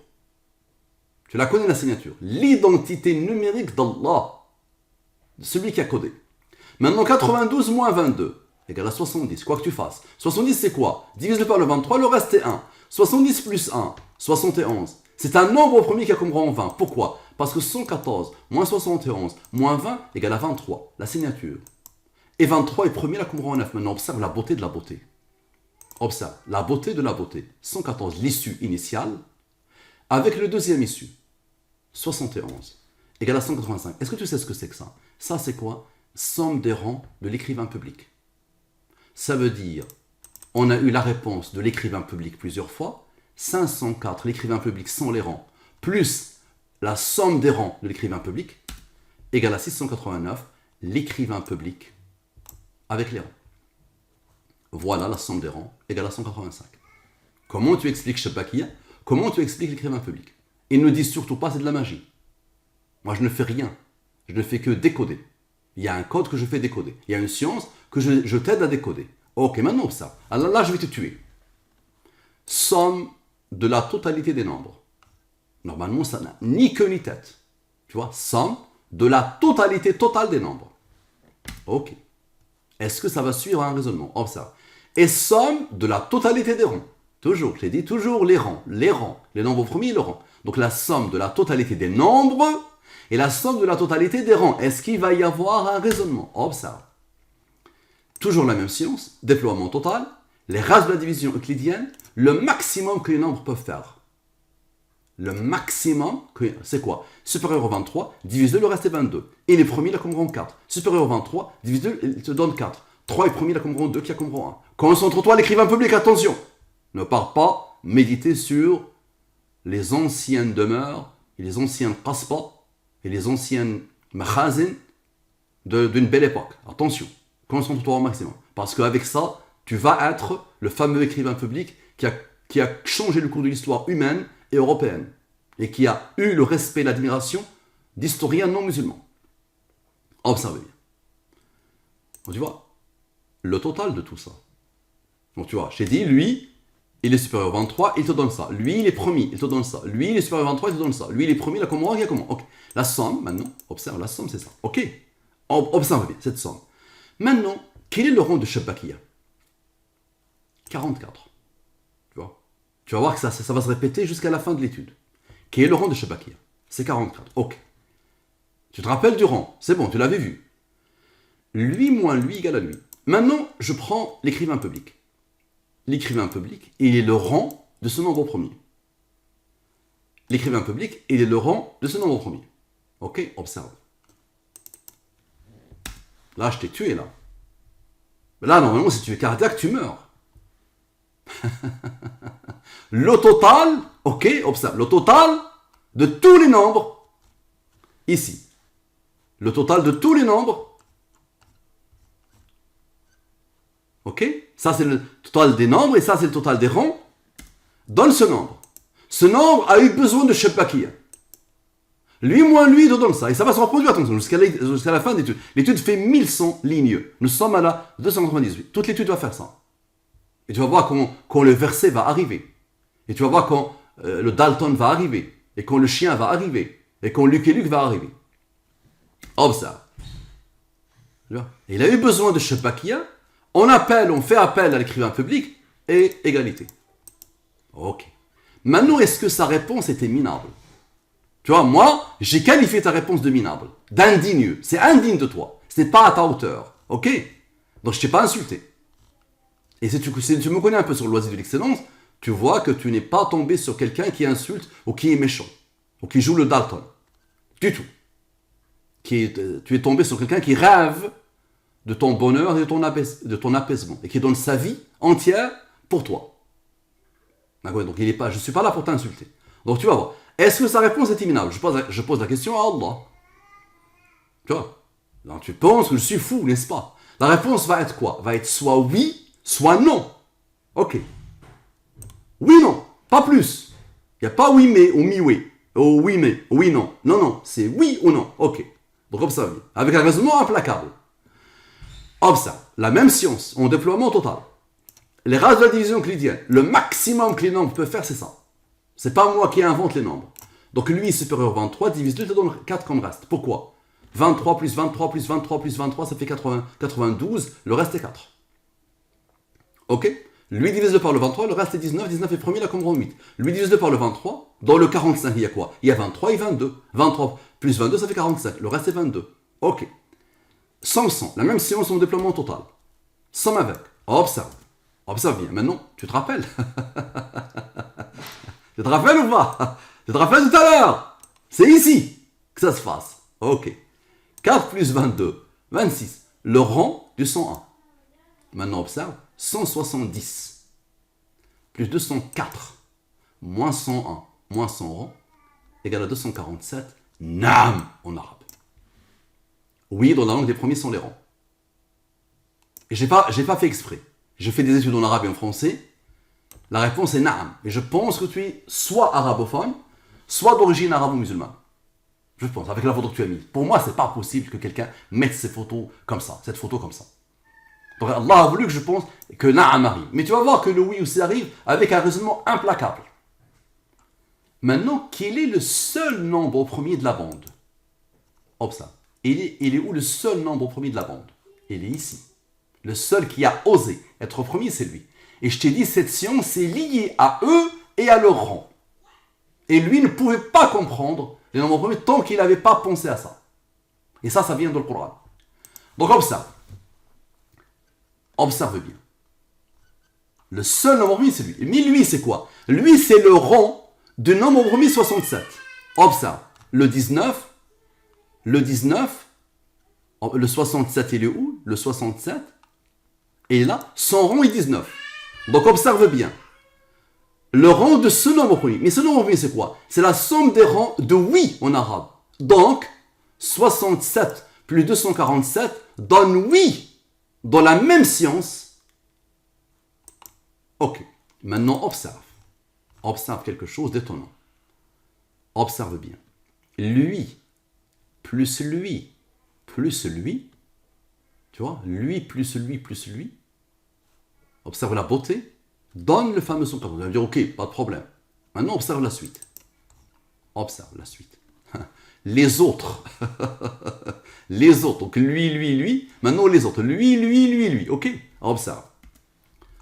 Tu la connais, la signature. L'identité numérique d'Allah. De celui qui a codé. Maintenant, 92 moins 22 égale à 70. Quoi que tu fasses. 70, c'est quoi? Divise-le par le 23, le reste est 1. 70 plus 1, 71. C'est un nombre premier qui a comme rang 20. Pourquoi? Parce que 114 moins 71 moins 20 égale à 23. La signature. Et 23 est premier, la comme rang 9. Maintenant, observe la beauté de la beauté. Observe la beauté de la beauté. 114, l'issue initiale, avec le deuxième issue. 71 égale à 185. Est-ce que tu sais ce que c'est que ça? Ça, c'est quoi? Somme des rangs de l'écrivain public. Ça veut dire, on a eu la réponse de l'écrivain public plusieurs fois, 504, l'écrivain public sans les rangs, plus la somme des rangs de l'écrivain public, égale à 689, l'écrivain public avec les rangs. Voilà la somme des rangs, égale à 185. Comment tu expliques Shabakia? Comment tu expliques l'écrivain public? Ils ne disent surtout pas c'est de la magie. Moi, je ne fais rien. Je ne fais que décoder. Il y a un code que je fais décoder. Il y a une science que je t'aide à décoder. Ok, maintenant ça. Alors là, je vais te tuer. Somme de la totalité des nombres. Normalement, ça n'a ni queue ni tête. Tu vois, somme de la totalité totale des nombres. Ok. Est-ce que ça va suivre un raisonnement? Observe. Et somme de la totalité des rangs. Toujours, je t'ai dit, toujours les rangs, les nombres premiers et le rang. Donc la somme de la totalité des nombres et la somme de la totalité des rangs. Est-ce qu'il va y avoir un raisonnement? Observe. Toujours la même science, déploiement total, les races de la division euclidienne, le maximum que les nombres peuvent faire. Le maximum, c'est quoi? Supérieur au 23, divise-le, le reste est 22. Et les premiers, il a comme rang 4. Supérieur au 23, divise-le, il te donne 4. 3 est premier, il a comme rang 2, qui a comme rang 1. Concentre-toi, l'écrivain public, attention! Ne pars pas méditer sur les anciennes demeures, et les anciennes qasba, et les anciennes makhazin d'une belle époque. Attention, concentre-toi au maximum. Parce qu'avec ça, tu vas être le fameux écrivain public qui a changé le cours de l'histoire humaine et européenne. Et qui a eu le respect et l'admiration d'historiens non musulmans. Observez bien. Donc, tu vois, le total de tout ça. Donc tu vois, j'ai dit, lui, il est supérieur au 23, il te donne ça. Lui, il est premier, il te donne ça. Lui, il est supérieur au 23, il te donne ça. Lui, il est premier, il a comment? Il a comment? Ok. La somme, maintenant, observe, la somme, c'est ça. Ok. Observe bien, cette somme. Maintenant, quel est le rang de Shabakia? 44. Tu vois? Tu vas voir que ça va se répéter jusqu'à la fin de l'étude. Quel est le rang de Shabakia? C'est 44. Ok. Tu te rappelles du rang? C'est bon, tu l'avais vu. Lui moins lui égale à lui. Maintenant, je prends l'écrivain public. L'écrivain public, il est le rang de ce nombre premier. L'écrivain public, il est le rang de ce nombre premier. Ok, observe. Là, je t'ai tué, là. Là, normalement, si tu es cardiaque, tu meurs. Le total, ok, observe, le total de tous les nombres, ici. Le total de tous les nombres. Ok? Ça, c'est le total des nombres et ça, c'est le total des rangs. Donne ce nombre. Ce nombre a eu besoin de Shabakia. Lui moins lui, il te donne ça. Et ça va se reproduire, attention, jusqu'à la fin de l'étude. L'étude fait 1100 lignes. Nous sommes à la 298. Toute l'étude va faire ça. Et tu vas voir quand le verset va arriver. Et tu vas voir quand le Dalton va arriver. Et quand le chien va arriver. Et quand Luc et Luc va arriver. Observe. Il a eu besoin de Shabakia. On fait appel à l'écrivain public et égalité. Ok. Maintenant, est-ce que sa réponse était minable? Tu vois, moi, j'ai qualifié ta réponse de minable, d'indigne. C'est indigne de toi. Ce n'est pas à ta hauteur. Ok? Donc, je ne t'ai pas insulté. Et si tu me connais un peu sur le loisir de l'excellence, tu vois que tu n'es pas tombé sur quelqu'un qui insulte ou qui est méchant, ou qui joue le Dalton. Du tout. Tu es tombé sur quelqu'un qui rêve de ton bonheur et de ton apaisement, et qui donne sa vie entière pour toi. D'accord? Donc, je ne suis pas là pour t'insulter. Donc, tu vas voir. Est-ce que sa réponse est minable? Je pose la question à Allah. Tu vois? Donc, tu penses que je suis fou, n'est-ce pas? La réponse va être quoi? Va être soit oui, soit non. Ok. Oui, non. Pas plus. Il n'y a pas oui, mais ou mi, oui. Oh oui mais, oui non. Non, non, c'est oui ou non. Ok. Donc observez, avec un raisonnement implacable. Observe, la même science, en déploiement total. Les règles de la division euclidienne, le maximum que les nombres peuvent faire, c'est ça. C'est pas moi qui invente les nombres. Donc lui est supérieur à 23, divise 2, te donne 4 comme reste. Pourquoi 23 plus 23 plus 23 plus 23, ça fait 92, le reste est 4. Ok. Lui divise 2 par le 23, le reste est 19, 19 est premier, là comme 8. Lui divise 2 par le 23, dans le 45, il y a quoi? Il y a 23 et 22. 23 plus 22, ça fait 45, le reste est 22. Ok. Somme, la même science en déploiement total. Somme avec. Observe. Observe bien. Maintenant, tu te rappelles? Tu te rappelles ou pas? Tu te rappelles tout à l'heure? C'est ici que ça se passe. Ok. 4 plus 22, 26. Le rang du 101. Maintenant, observe. 170 plus 204 moins 101 moins 100 égale à 247. Nam en arabe. Oui, dans la langue des premiers sont les rangs. Et j'ai pas fait exprès. J'ai fait des études en arabe et en français. La réponse est naam. Et je pense que tu es soit arabophone, soit d'origine arabo-musulmane. Je pense, avec la photo que tu as mise. Pour moi, c'est pas possible que quelqu'un mette ces photos comme ça, cette photo comme ça. Donc Allah a voulu que je pense que naam arrive. Mais tu vas voir que le oui aussi arrive avec un raisonnement implacable. Maintenant, quel est le seul nombre au premier de la bande? Observe. Il est où le seul nombre au premier de la bande? Il est ici. Le seul qui a osé être au premier, c'est lui. Et je t'ai dit, cette science est liée à eux et à leur rang. Et lui ne pouvait pas comprendre les nombres premiers tant qu'il n'avait pas pensé à ça. Et ça vient dans le Coran. Donc observe. Observe bien. Le seul nombre premier, c'est lui. Mais lui, c'est quoi? Lui, c'est le rang du nombre premier 67. Observe. Le 19, le 67, il est où? Le 67. Et là, son rang est 19. Donc observe bien. Le rang de ce nombre premier. Mais ce nombre premier, c'est quoi? C'est la somme des rangs de oui en arabe. Donc, 67 plus 247 donne oui dans la même science. Ok. Maintenant, observe. Observe quelque chose d'étonnant. Observe bien. Lui plus lui plus lui. Tu vois? Lui plus lui plus lui. Observe la beauté. Donne le fameux son. Vous allez dire, ok, pas de problème. Maintenant, observe la suite. Observe la suite. Les autres. Les autres. Donc, lui. Maintenant, les autres. Lui. Ok? Observe.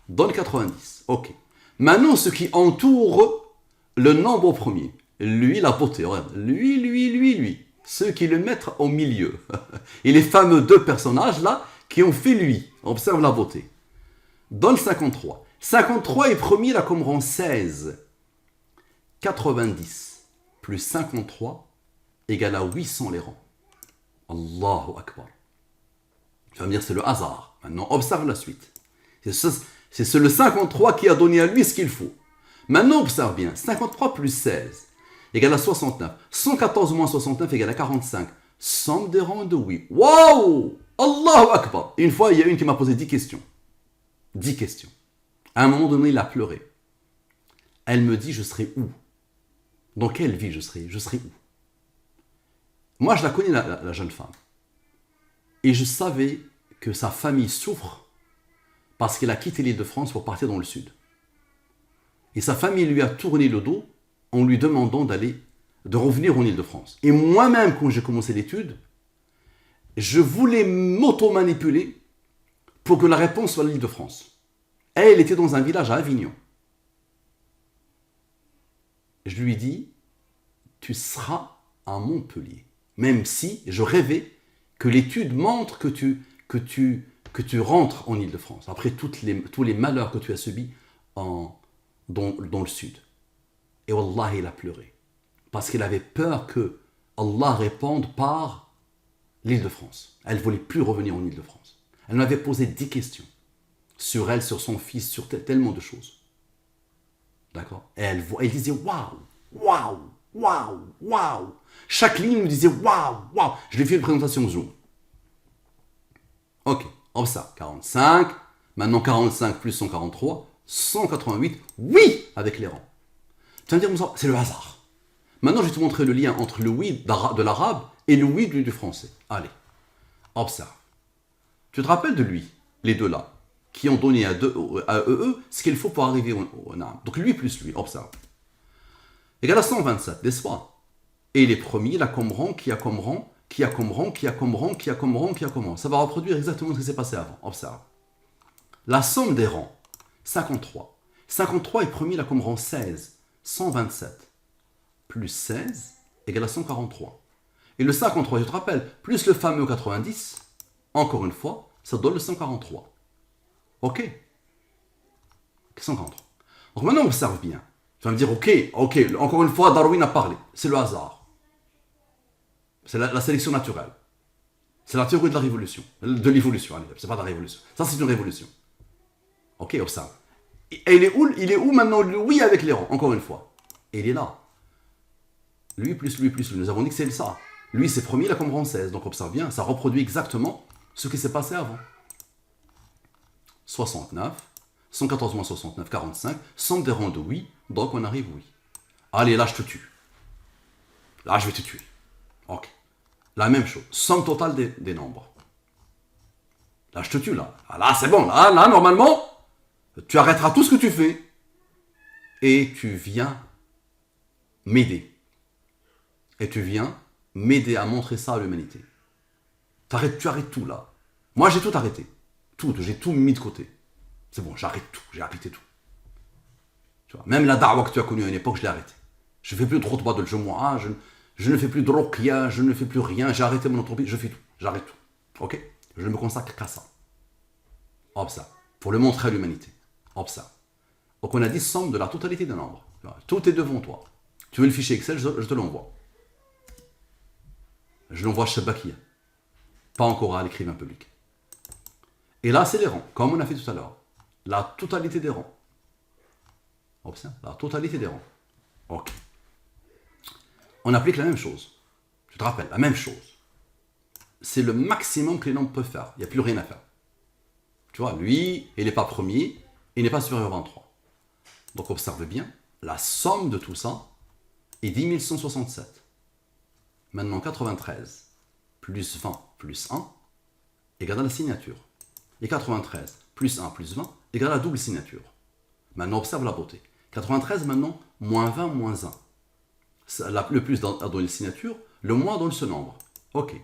Donne 90. Ok. Maintenant, ce qui entoure le nombre premier. Lui, la beauté. Regarde. Lui. Ceux qui le mettent au milieu. Et les fameux deux personnages là qui ont fait lui. Observe la beauté. Donne 53. 53 est premier là comme rang 16. 90 plus 53 égale à 800 les rangs. Allahu Akbar. Tu vas me dire c'est le hasard. Maintenant observe la suite. C'est le 53 qui a donné à lui ce qu'il faut. Maintenant observe bien. 53 plus 16 égale à 69. 114 moins 69 égale à 45. Somme des rangs de oui. Waouh! Allahu Akbar. Une fois, il y a une qui m'a posé 10 questions. 10 questions. À un moment donné, il a pleuré. Elle me dit, je serai où? Dans quelle vie je serai où? Moi, je la connais, la jeune femme. Et je savais que sa famille souffre parce qu'elle a quitté l'île de France pour partir dans le sud. Et sa famille lui a tourné le dos en lui demandant de revenir en île de France. Et moi-même, quand j'ai commencé l'étude, je voulais m'auto-manipuler pour que la réponse soit l'île de France. Elle était dans un village à Avignon. Je lui dis, tu seras à Montpellier. Même si je rêvais que l'étude montre que tu rentres en Île-de-France, après tous les malheurs que tu as subis dans le sud. Et Wallah, il a pleuré. Parce qu'il avait peur que Allah réponde par l'Île-de-France. Elle ne voulait plus revenir en Île-de-France. Elle m'avait posé 10 questions. Sur elle, sur son fils, sur tellement de choses. D'accord? Et elle disait waouh. Chaque ligne me disait waouh. Je lui ai fait une présentation Zoom. Ok, observe. 45, maintenant 45 plus 143, 188, oui, avec les rangs. Tu vas me dire, c'est le hasard. Maintenant, je vais te montrer le lien entre le oui de l'arabe et le oui du français. Allez, observe. Tu te rappelles de lui, les deux là, qui ont donné à eux ce qu'il faut pour arriver au naam. Donc lui plus lui, observe. Égal à 127, n'est-ce pas? Et les premiers, là, comme rang, qui a comme rang, qui a comme rang, qui a comme rang, qui a comme rang, qui a comme rang. Ça va reproduire exactement ce qui s'est passé avant. Observe. La somme des rangs, 53. 53 est premier, là, comme rang 16. 127 plus 16 égale à 143. Et le 53, je te rappelle, plus le fameux 90, encore une fois, ça donne le 143. Ok? 143. Donc maintenant, on observe bien. Tu vas me dire, ok, encore une fois, Darwin a parlé. C'est le hasard. C'est la sélection naturelle. C'est la théorie de la révolution. De l'évolution, allez, c'est pas de la révolution. Ça, c'est une révolution. Ok, observe. Et il est où maintenant le oui avec les rangs, encore une fois? Et il est là. Lui plus lui plus lui. Nous avons dit que c'est ça. Lui, c'est premier, il a comme rang 16. Donc observe bien, ça reproduit exactement ce qui s'est passé avant. 69, 114 moins 69, 45, somme des rangs de oui, donc on arrive oui. Allez, là je te tue. Là je vais te tuer. Ok. La même chose, somme totale des nombres. Là je te tue là. Ah, là c'est bon, là normalement, tu arrêteras tout ce que tu fais. Et tu viens m'aider. Et tu viens m'aider à montrer ça à l'humanité. Tu arrêtes tout là. Moi j'ai tout arrêté. J'ai tout mis de côté. C'est bon, j'arrête tout, j'ai arrêté tout. Tu vois, même la da'wa que tu as connue à une époque, je l'ai arrêtée. Je ne fais plus de khutbah de Jumu'ah, je ne fais plus de ruqya, je ne fais plus rien, j'ai arrêté mon entreprise, je fais tout, j'arrête tout. Ok? Je ne me consacre qu'à ça. Observe. Pour le montrer à l'humanité. Observe. Donc on a dit somme de la totalité des nombres. Tout est devant toi. Tu veux le fichier Excel, je te l'envoie. Je l'envoie chez Bakia. Pas encore à l'écrivain public. Et là, c'est les rangs, comme on a fait tout à l'heure. La totalité des rangs. Observe, la totalité des rangs. Ok. On applique la même chose. Je te rappelle, la même chose. C'est le maximum que les nombres peuvent faire. Il n'y a plus rien à faire. Tu vois, lui, il n'est pas premier, il n'est pas supérieur à 23. Donc observe bien, la somme de tout ça est 10 167. Maintenant 93 plus 20 plus 1 égale à la signature. Et 93 plus 1 plus 20 égale à la double signature. Maintenant, observe la beauté. 93 maintenant, moins 20 moins 1. Le plus a donné la signature, le moins donne ce nombre. Ok.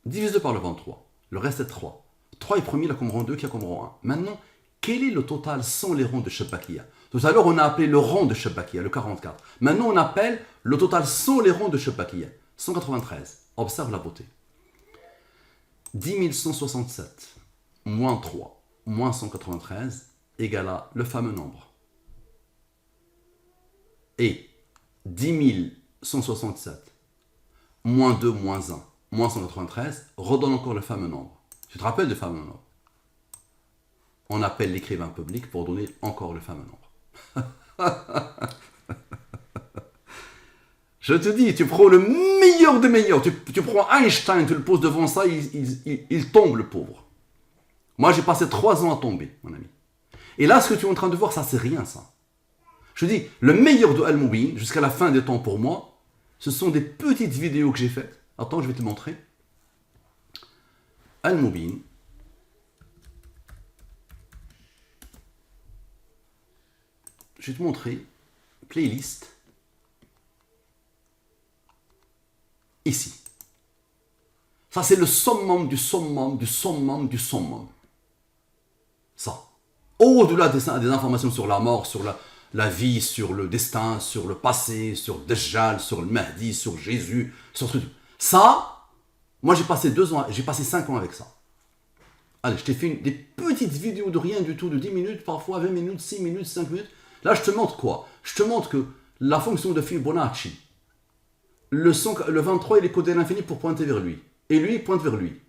Divisé par le 23. Le reste est 3. 3 est premier, il a comme rang 2, qui a comme rang 1. Maintenant, quel est le total sans les rangs de Shabakia? Tout à l'heure, on a appelé le rang de Shabakia, le 44. Maintenant, on appelle le total sans les rangs de Shabakia. 193. Observe la beauté. 10 167 moins 3 moins 193 égale à le fameux nombre. Et 10 167 moins 2 moins 1 moins 193 redonne encore le fameux nombre. Tu te rappelles du fameux nombre? On appelle l'écrivain public pour donner encore le fameux nombre. Je te dis, tu prends le meilleur des meilleurs. Tu prends Einstein, tu le poses devant ça, il tombe le pauvre. Moi, j'ai passé 3 ans à tomber, mon ami. Et là, ce que tu es en train de voir, ça, c'est rien, ça. Je dis, le meilleur de Al-Mubin, jusqu'à la fin des temps pour moi, ce sont des petites vidéos que j'ai faites. Attends, je vais te montrer. Al-Mubin. Je vais te montrer. Playlist. Ici. Ça, c'est le summum du summum du summum du summum. Ça. Au-delà des informations sur la mort, sur la vie, sur le destin, sur le passé, sur Dajjal, sur le Mahdi, sur Jésus, sur tout. Ça, moi j'ai passé 2 ans, j'ai passé 5 ans avec ça. Allez, je t'ai fait des petites vidéos de rien du tout, de 10 minutes, parfois 20 minutes, 6 minutes, 5 minutes. Là, je te montre quoi? Je te montre que la fonction de Fibonacci, le 23, il est codé à l'infini pour pointer vers lui. Et lui, il pointe vers lui.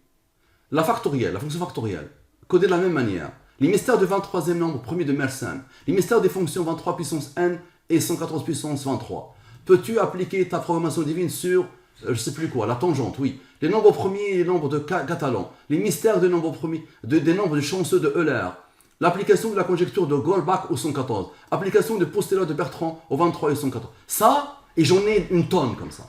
La factorielle, la fonction factorielle, codée de la même manière. Les mystères du 23e nombre premier de Mersenne. Les mystères des fonctions 23 puissance n et 114 puissance 23. Peux-tu appliquer ta programmation divine sur, je ne sais plus quoi, la tangente, oui. Les nombres premiers et les nombres de Catalan. Les mystères des nombres premiers, des nombres du chanceux de Euler. L'application de la conjecture de Goldbach au 114. Application de postulat de Bertrand au 23 et au 114. Ça, Et j'en ai une tonne comme ça.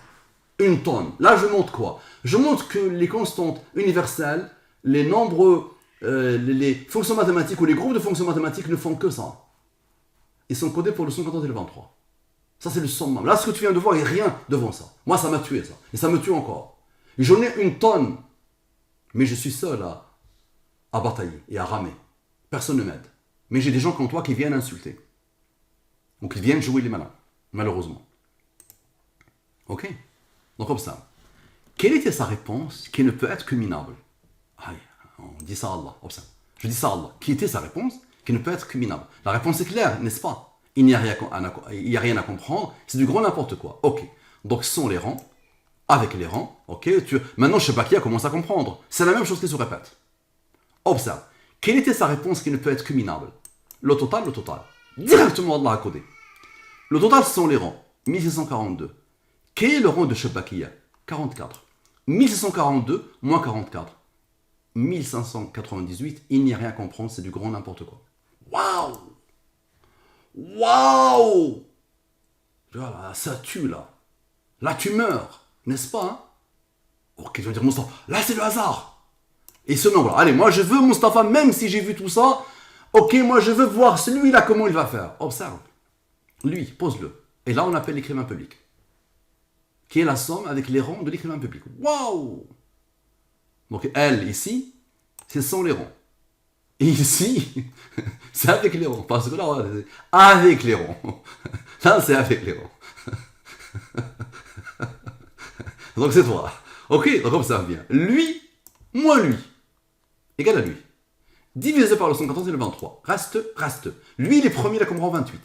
Une tonne. Là, je montre quoi? Je montre que les constantes universelles, les nombres, les fonctions mathématiques ou les groupes de fonctions mathématiques ne font que ça. Ils sont codés pour le 114 et le 23. Ça, c'est le summum. Là, ce que tu viens de voir, il n'y a rien devant ça. Moi, ça m'a tué, ça. Et ça me tue encore. Et j'en ai une tonne. Mais je suis seul à batailler et à ramer. Personne ne m'aide. Mais j'ai des gens comme toi qui viennent insulter. Donc, ils viennent jouer les malins. Malheureusement. Ok? Donc, comme ça. Quelle était sa réponse qui ne peut être que minable? Aïe, on dit ça à Allah. Comme ça. Je dis ça à Allah. Qui était sa réponse qui ne peut être que minable? La réponse est claire, n'est-ce pas? Il n'y a rien à comprendre. C'est du grand n'importe quoi. Ok. Donc, ce sont les rangs. Avec les rangs. Ok. Maintenant, je ne sais pas qui a commencé à comprendre. C'est la même chose qui se répète. Observe. Quelle était sa réponse qui ne peut être que minable? Le total, le total. Directement, Allah a codé. Le total, ce sont les rangs. 1642. Quel est le rang de Shabakiya? 44. 1642 moins 44. 1598. Il n'y a rien à comprendre, c'est du grand n'importe quoi. Waouh! Waouh! Voilà, ça tue là. Là, tu meurs, n'est-ce pas? Hein? Ok, tu vas dire Mustapha. Là, c'est le hasard. Et ce nombre. Allez, moi, je veux Mustapha, même si j'ai vu tout ça. Ok, moi, je veux voir celui-là, comment il va faire. Observe. Lui, pose-le. Et là, on appelle l'écrivain public. Qui est la somme avec les rangs de l'écrivain public. Waouh! Donc, elle, ici, c'est sans les rangs. Et ici, c'est avec les rangs. Parce que là, c'est avec les rangs. Là, c'est avec les rangs. Donc, c'est toi. Ok, donc observe bien. Lui, moins lui, égale à lui. Divisé par le 114 et le 23. Reste. Lui, il est premier, il a comme rang 28.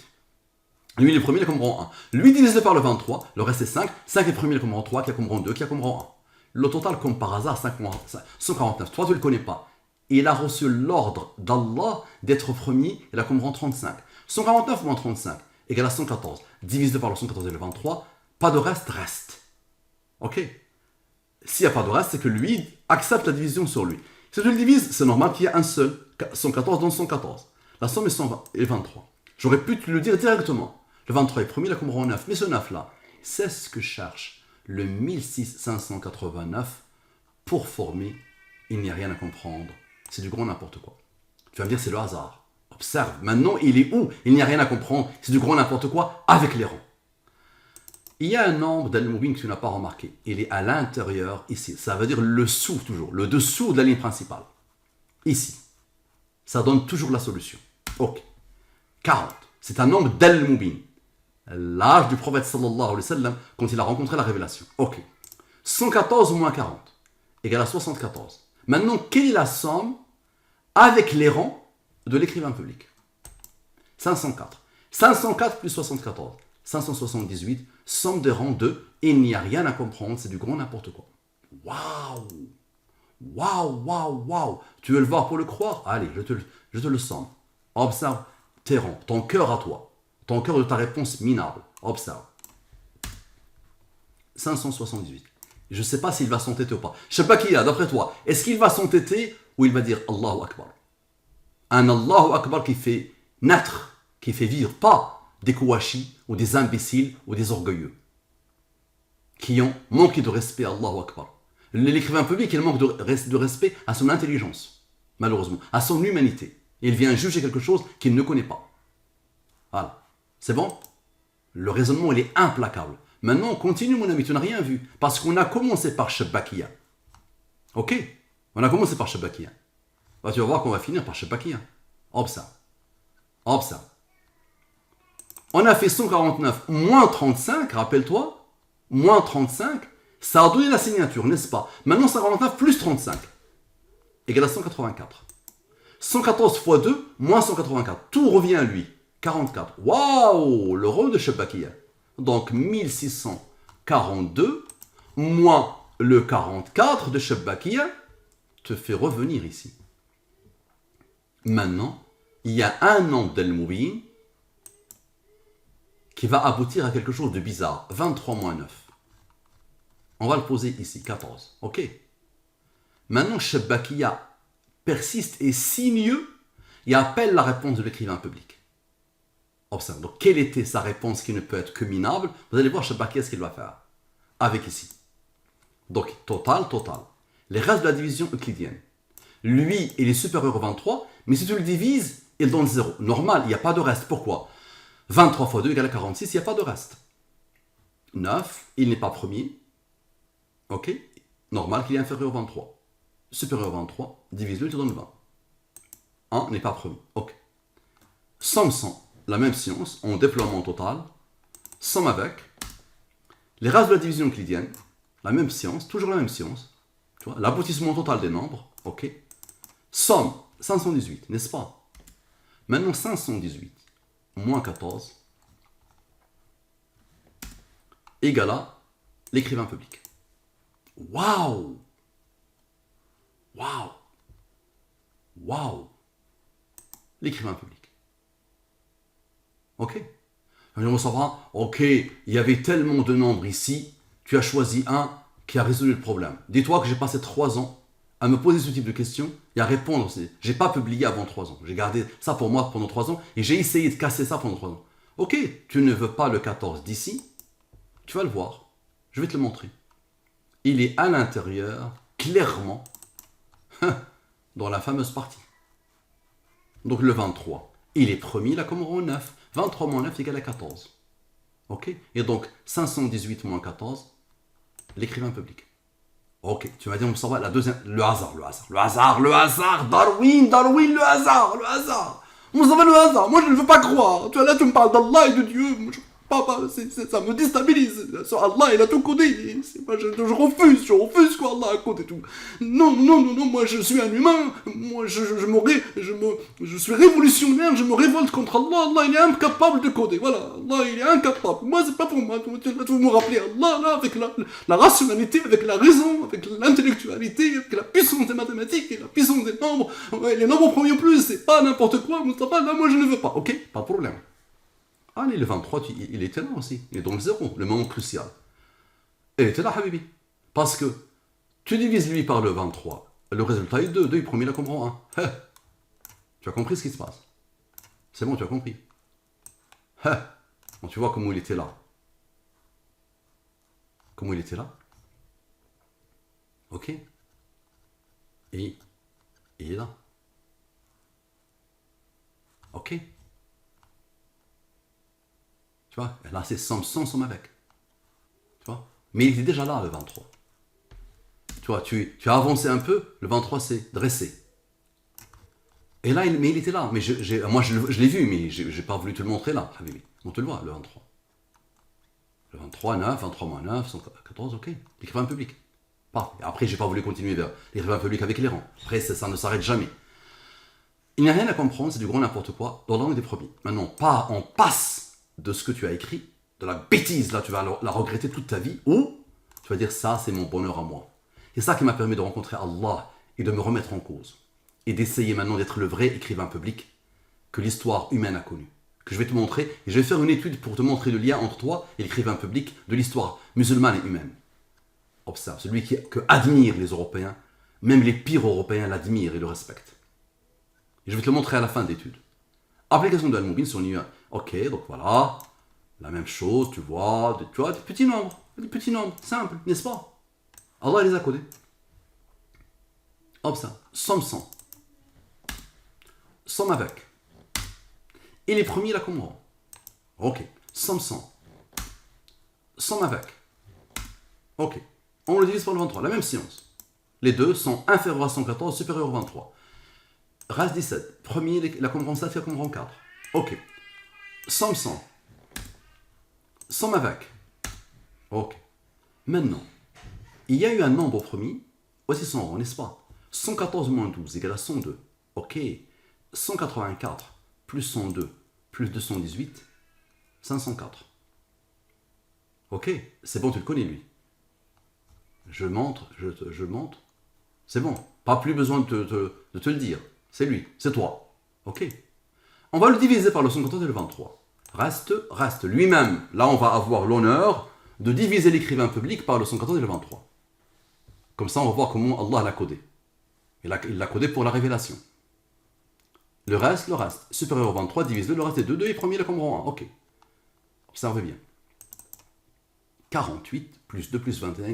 Lui, il est premier, il a comme rang 1. Lui, divisé par le 23, le reste est 5. 5 est premier, il a comme rang 3, qui a comme rang 2, qui a comme rang 1. Le total, comme par hasard, 149. Toi, tu ne le connais pas. Il a reçu l'ordre d'Allah d'être premier, il a comme rang 35. 149 moins 35 égale à 114. Divisé par le 114 et le 23, pas de reste. Ok? S'il n'y a pas de reste, c'est que lui accepte la division sur lui. Si tu le divises, c'est normal qu'il y ait un seul. 114 dans 114. La somme est 120 et 23. J'aurais pu te le dire directement. Le 23 est premier, il a comme rang 9. Mais ce 9-là, c'est ce que cherche le 16589 pour former. Il n'y a rien à comprendre. C'est du grand n'importe quoi. Tu vas me dire, c'est le hasard. Observe. Maintenant, il est où? Il n'y a rien à comprendre. C'est du grand n'importe quoi avec les rangs. Il y a un nombre d'Al-Mubin que tu n'as pas remarqué. Il est à l'intérieur, ici. Ça veut dire le sous, toujours. Le dessous de la ligne principale. Ici. Ça donne toujours la solution. Ok. 40. C'est un nombre d'Al-Mubin. L'âge du prophète sallallahu alayhi wa sallam quand il a rencontré la révélation. Ok. 114 moins 40 égale à 74. Maintenant, quelle est la somme avec les rangs de l'écrivain public? 504. 504 plus 74. 578. Somme des rangs 2. Il n'y a rien à comprendre. C'est du grand n'importe quoi. Waouh! Waouh! Tu veux le voir pour le croire? Allez, je te le somme. Observe tes rangs. Ton cœur à toi. Ton cœur de ta réponse minable. Observe. 578. Je ne sais pas s'il va s'entêter ou pas. Je ne sais pas qui il a, d'après toi. Est-ce qu'il va s'entêter ou il va dire Allahu Akbar? Un Allahu Akbar qui fait naître, qui fait vivre, pas des kouachis ou des imbéciles ou des orgueilleux qui ont manqué de respect à Allahu Akbar. L'écrivain public, il manque de respect à son intelligence, malheureusement, à son humanité. Il vient juger quelque chose qu'il ne connaît pas. Voilà. C'est bon? Le raisonnement, il est implacable. Maintenant, on continue, mon ami, tu n'as rien vu. Parce qu'on a commencé par Shabakiya. Ok? On a commencé par Shabakiya. Bah, tu vas voir qu'on va finir par Shabakiya. Observe. On a fait 149 moins 35, rappelle-toi. Moins 35, ça a donné la signature, n'est-ce pas? Maintenant, 149 plus 35 égale à 184. 114 fois 2, moins 184. Tout revient à lui. 44. Waouh! Le rôle de Shabakiya. Donc 1642 moins le 44 de Shabakiya te fait revenir ici. Maintenant, il y a un nombre d'Al-Mubin qui va aboutir à quelque chose de bizarre. 23 moins 9. On va le poser ici, 14. Ok? Maintenant, Shabakiya persiste et signe et appelle la réponse de l'écrivain public. Observe. Donc, quelle était sa réponse qui ne peut être que minable? Vous allez voir, Shabaki, ce qu'il va faire. Avec ici. Donc, total. Les restes de la division euclidienne. Lui, il est supérieur au 23, mais si tu le divises, il donne 0. Normal, il n'y a pas de reste. Pourquoi? 23 fois 2 égale 46, il n'y a pas de reste. 9, il n'est pas premier. Ok? Normal qu'il est inférieur au 23. Supérieur au 23, divise-le, il te donne 20. 1 n'est pas premier. Ok. Somme 100, la même science, en déploiement total. Somme avec. Les restes de la division euclidienne, la même science, toujours la même science. Tu vois, l'aboutissement total des nombres. Ok? Somme 518, n'est-ce pas? Maintenant 518 moins 14 égale à l'écrivain public. Waouh! L'écrivain public. Ok? On saura, ok, il y avait tellement de nombres ici, tu as choisi un qui a résolu le problème. Dis-toi que j'ai passé 3 ans à me poser ce type de questions et à répondre. J'ai pas publié avant 3 ans. J'ai gardé ça pour moi pendant 3 ans et j'ai essayé de casser ça pendant 3 ans. Ok, tu ne veux pas le 14 d'ici, tu vas le voir. Je vais te le montrer. Il est à l'intérieur, clairement, dans la fameuse partie. Donc le 23, il est premier, il a comme rang 9. 23 moins 9 égale à 14. Ok? Et donc 518 moins 14, l'écrivain public. Ok, tu vas dire, on s'en va, la deuxième, le hasard, Darwin, le hasard. On s'en va, le hasard, moi je ne veux pas croire. Tu vois, là tu me parles d'Allah et de Dieu, ça me déstabilise. Allah, il a tout codé. Je refuse qu'Allah a codé tout. Non, moi je suis un humain. Moi je suis révolutionnaire, je me révolte contre Allah. Allah, il est incapable de coder. Voilà, Allah, il est incapable. Moi, c'est pas pour moi. Vous me rappelez Allah, là, avec la rationalité, avec la raison, avec l'intellectualité, avec la puissance des mathématiques et la puissance des nombres. Ouais, les nombres premiers plus, c'est pas n'importe quoi. Mustafa, là, moi je ne veux pas. Ok, pas de problème. Allez, le 23, il était là aussi. Il est dans le 0, le moment crucial. Il était là, Habibi. Parce que tu divises lui par le 23, le résultat est 2. 2, il promet la comprend 1. Tu as compris ce qui se passe? C'est bon, tu as compris. Bon, tu vois comment il était là. Comment il était là? Ok. Et il est là. Ok. Tu vois, là c'est somme sans, somme avec. Tu vois, mais il était déjà là le 23. Tu vois, tu as avancé un peu, le 23 c'est dressé. Et là, il était là. Mais moi je l'ai vu, mais j'ai pas voulu te le montrer là. On te le voit, le 23. Le 23, 9, 23 moins 9, 114, ok. L'écrivain public. Après, j'ai pas voulu continuer vers l'écrivain public avec les rangs. Après, ça ne s'arrête jamais. Il n'y a rien à comprendre, c'est du grand n'importe quoi dans la langue des premiers. Maintenant, on passe de ce que tu as écrit, de la bêtise, là tu vas la regretter toute ta vie, ou tu vas dire ça c'est mon bonheur à moi. C'est ça qui m'a permis de rencontrer Allah et de me remettre en cause. Et d'essayer maintenant d'être le vrai écrivain public que l'histoire humaine a connu. Que je vais te montrer, et je vais faire une étude pour te montrer le lien entre toi et l'écrivain public de l'histoire musulmane et humaine. Observe, celui que admirent les Européens, même les pires Européens l'admirent et le respectent. Et je vais te le montrer à la fin de l'étude. Application de Al-Mubin sur l'univers. Ok, donc voilà, la même chose, tu vois, des petits nombres, simples, n'est-ce pas? Allah les a codés. Hop ça, somme 100. Somme avec. Et les premiers, là, comme rang. Ok, somme 100. Somme avec. Ok, on le divise par le 23, la même science. Les deux sont inférieurs à 114, supérieurs au 23. Reste 17. Premier, la comme rang 7, la comme rang 4. Ok. Somme 100. Somme avec. Ok. Maintenant, il y a eu un nombre premier. Voici son rang, n'est-ce pas? 114 moins 12 égale à 102. Ok. 184 plus 102 plus 218, 504. Ok. C'est bon, tu le connais, lui. Je montre. C'est bon. Pas plus besoin de te le dire. C'est lui, c'est toi. Ok. On va le diviser par le 114 et le 23. Reste lui-même. Là, on va avoir l'honneur de diviser l'écrivain public par le 114 et le 23. Comme ça, on va voir comment Allah l'a codé. Il l'a codé pour la révélation. Le reste. Supérieur au 23, divise 2, le reste est 2. 2 est premier, là comme rang 1. Ok. Observez bien. 48 plus 2 plus 21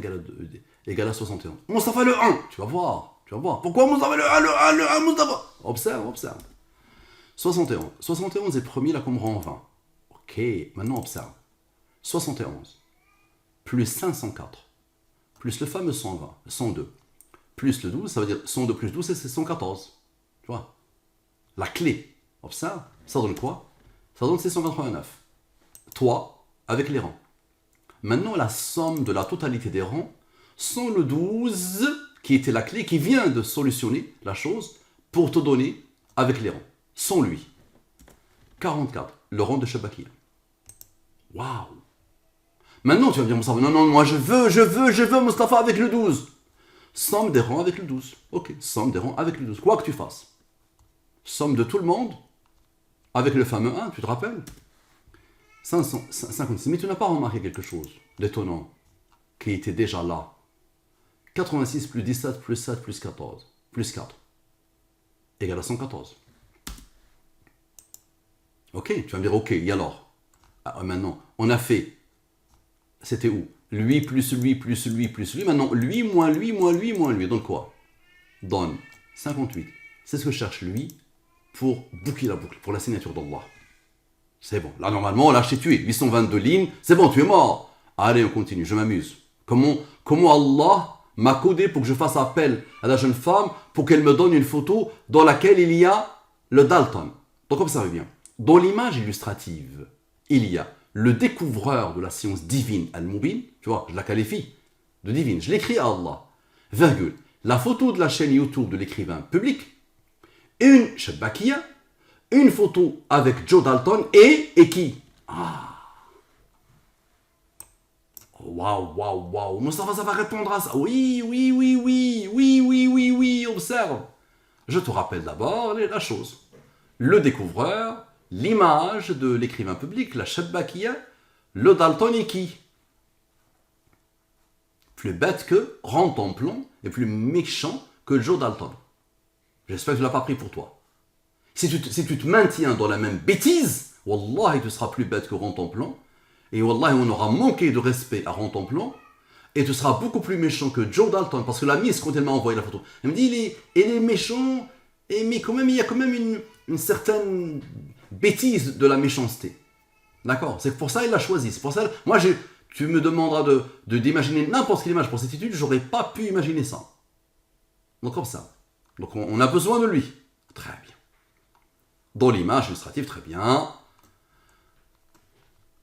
égale à 71. Moustapha le 1. Tu vas voir. Pourquoi Moustapha le 1, le 1, Moustapha. Observe. 71. 71 est premier, là comme rang 20. Ok. Maintenant, observe. 71 plus 504 plus le fameux 102 plus le 12, ça veut dire 102 plus 12, c'est 114. Tu vois? La clé. Observe. Ça donne quoi? Ça donne 689. 3 avec les rangs. Maintenant, la somme de la totalité des rangs sans le 12, qui était la clé, qui vient de solutionner la chose pour te donner avec les rangs. Sans lui. 44, le rang de Shabakia. Waouh! Maintenant, tu vas me dire, Moustapha, non, moi je veux Moustapha avec le 12. Somme des rangs avec le 12. Ok, somme des rangs avec le 12. Quoi que tu fasses. Somme de tout le monde avec le fameux 1, tu te rappelles? 556. Mais tu n'as pas remarqué quelque chose d'étonnant qui était déjà là. 86 plus 17 plus 7 plus 14 plus 4 égale à 114. Ok, tu vas me dire, ok, et alors? Maintenant, on a fait, c'était où? Lui plus lui plus lui plus lui. Maintenant, lui moins lui moins lui moins lui. Donne quoi? Donne 58. C'est ce que cherche lui pour boucler la boucle, pour la signature d'Allah. C'est bon. Là, normalement, là, je t'ai tué. 822 lignes. C'est bon, tu es mort. Allez, on continue. Je m'amuse. Comment Allah m'a codé pour que je fasse appel à la jeune femme pour qu'elle me donne une photo dans laquelle il y a le Dalton. Donc, observez bien. Dans l'image illustrative, il y a le découvreur de la science divine, Al-Mubin. Tu vois, je la qualifie de divine. Je l'écris à Allah. Virgule. La photo de la chaîne YouTube de l'écrivain public. Une Shabakia. Une photo avec Joe Dalton et qui? Waouh. Moustapha, ça va répondre à ça. Oui, observe. Je te rappelle d'abord la chose. Le découvreur, l'image de l'écrivain public, la Shabakia, le Dalton et qui? Plus bête que Rantanplan et plus méchant que Joe Dalton. J'espère que je ne l'ai pas pris pour toi. Si tu te maintiens dans la même bêtise, Wallah, tu seras plus bête que Rantanplan. Et Wallah, on aura manqué de respect à Rantanplan. Et tu seras beaucoup plus méchant que Joe Dalton. Parce que la Miss, quand elle m'a envoyé la photo, elle me dit, il est méchant, mais quand même, il y a quand même une certaine bêtise de la méchanceté. D'accord? C'est pour ça qu'il l'a choisi. C'est pour ça, moi, tu me demanderas d'imaginer n'importe quelle image pour cette étude, j'aurais pas pu imaginer ça. Donc comme ça. Donc on a besoin de lui. Très bien. Dans l'image illustrative, très bien.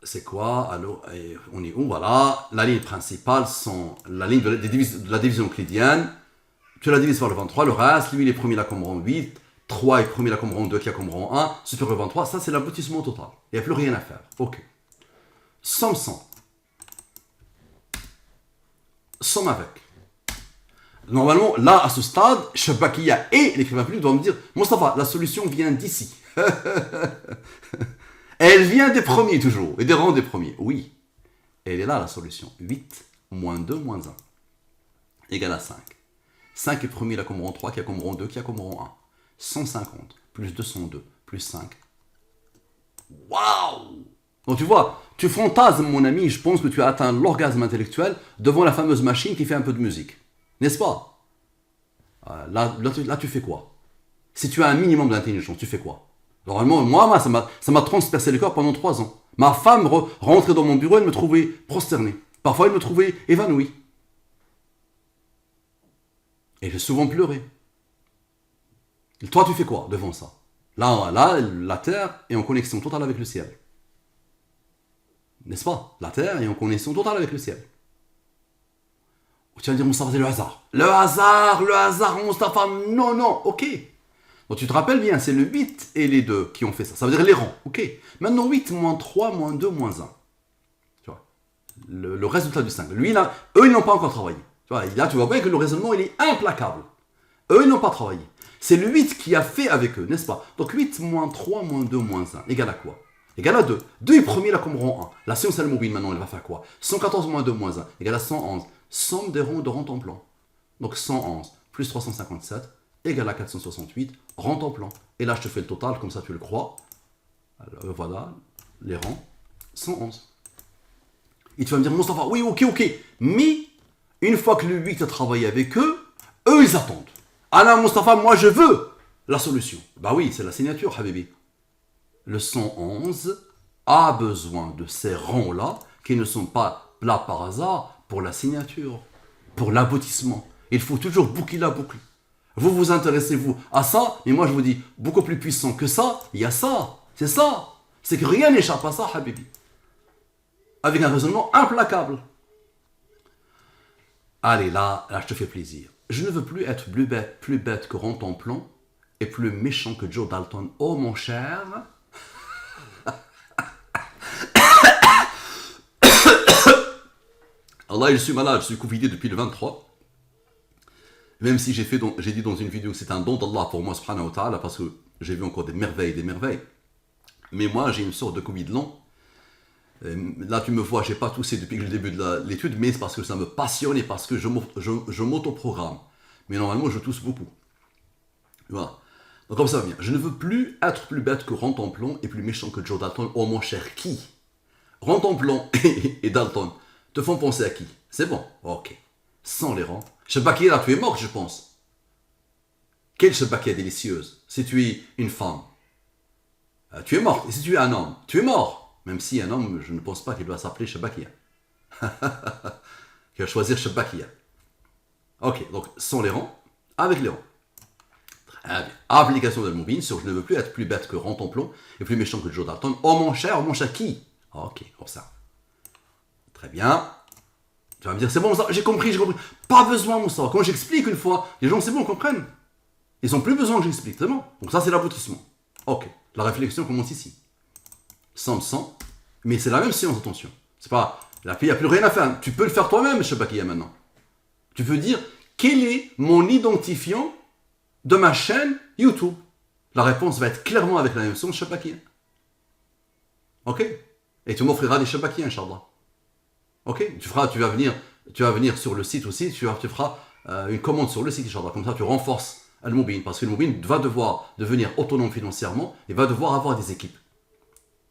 C'est quoi? Alors, on est où? Voilà. La ligne principale, la ligne de la division euclidienne. Tu la divises par le 23. Le reste, lui, il est premier là comme rang 8. 3 est premier là comme rang 2, qui a comme rang 1. Supérieur 23. Ça, c'est l'aboutissement total. Il n'y a plus rien à faire. Ok. Somme 100. Somme avec. Normalement, là, à ce stade, Shabakia et l'écrivain public doivent me dire, Moustapha, la solution vient d'ici. Elle vient des premiers toujours, et des rangs des premiers. Oui, elle est là la solution. 8 moins 2 moins 1 égale à 5. 5 est premier là comme rang 3, qui a comme rang 2, qui a comme rang 1. 150 plus 202 plus 5. Waouh! Donc tu vois, tu fantasmes mon ami, je pense que tu as atteint l'orgasme intellectuel devant la fameuse machine qui fait un peu de musique. N'est-ce pas? Là, tu fais quoi? Si tu as un minimum d'intelligence, tu fais quoi? Normalement, moi, ça m'a transpercé le corps pendant 3 ans. Ma femme rentrait dans mon bureau, elle me trouvait prosterné. Parfois, elle me trouvait évanoui. Et j'ai souvent pleuré. Et toi, tu fais quoi devant ça? Là, la Terre est en connexion totale avec le ciel. N'est-ce pas? La Terre est en connexion totale avec le ciel. Tu vas me dire, Moustapha, c'est le hasard. Le hasard, Moustapha, non, ok. Donc tu te rappelles bien, c'est le 8 et les 2 qui ont fait ça. Ça veut dire les rangs, ok. Maintenant 8 moins 3 moins 2 moins 1. Tu vois, le résultat du 5. Lui, là, eux, ils n'ont pas encore travaillé. Tu vois, là, tu vois bien que le raisonnement, il est implacable. Eux, ils n'ont pas travaillé. C'est le 8 qui a fait avec eux, n'est-ce pas? Donc 8 moins 3 moins 2 moins 1 égale à quoi? Égale à 2. 2 est premier là comme rang 1. La science Al-Mubin, maintenant, elle va faire quoi? 114 moins 2 moins 1 égale à 111. Somme des rangs de Rantanplan. Donc 111 plus 357 égale à 468, rang ton plan. Et là, je te fais le total, comme ça tu le crois. Alors, voilà, les rangs, 111. Et tu vas me dire, Moustapha, oui, ok. Mais, une fois que le 8 a travaillé avec eux, ils attendent. Ah là, Moustapha, moi je veux la solution. Bah oui, c'est la signature, Habibi. Le 111 a besoin de ces rangs-là, qui ne sont pas là par hasard, pour la signature, pour l'aboutissement. Il faut toujours boucler la boucle. Vous vous intéressez-vous à ça, et moi je vous dis, beaucoup plus puissant que ça, il y a ça. C'est ça. C'est que rien n'échappe à ça, Habibi. Avec un raisonnement implacable. Allez, là, je te fais plaisir. Je ne veux plus être plus bête que Rantanplan et plus méchant que Joe Dalton. Oh mon cher. Allah, je suis malade, je suis covidé depuis le 23. Même si j'ai dit dans une vidéo que c'est un don d'Allah pour moi, subhanahu wa ta'ala, parce que j'ai vu encore des merveilles. Mais moi, j'ai une sorte de Covid long. Là, tu me vois, j'ai pas toussé depuis le début de l'étude, mais c'est parce que ça me passionne et parce que je m'autoprogramme. Mais normalement, je tousse beaucoup. Voilà. Donc comme ça vient. Je ne veux plus être plus bête que Rantanplan et plus méchant que Joe Dalton. Oh mon cher, qui Rantanplan et Dalton te font penser à qui? C'est bon, ok. Sans les rangs. Shabaki, là, tu es mort, je pense. Quelle Shabaki délicieuse. Si tu es une femme, tu es morte. Et si tu es un homme, tu es mort. Même si un homme, je ne pense pas qu'il doit s'appeler Shabakia. Qu'il va choisir Shabakia. Ok, donc sans les rangs, avec les rangs. Très bien. Application de Al-Mubin sur je ne veux plus être plus bête que Rantanplan et plus méchant que Joe Dalton. Oh mon cher qui? Ok, comme ça. Très bien. Tu vas me dire, c'est bon, j'ai compris. Pas besoin, Moussa. Quand j'explique une fois, les gens, c'est bon, comprennent. Ils n'ont plus besoin que j'explique, c'est bon. Donc ça, c'est l'aboutissement. Ok, la réflexion commence ici. 100, mais c'est la même science, attention. C'est pas, il n'y a plus rien à faire. Tu peux le faire toi-même, Shabakia, maintenant. Tu peux dire, quel est mon identifiant de ma chaîne YouTube? La réponse va être clairement avec la même science, Shabakia. Ok? Et tu m'offriras des Shabakia, Inch'Allah. Ok? Tu vas venir sur le site aussi, tu feras une commande sur le site, Inch'Allah. Comme ça, tu renforces Al-Mubin, parce que Al-Mubin va devoir devenir autonome financièrement et va devoir avoir des équipes.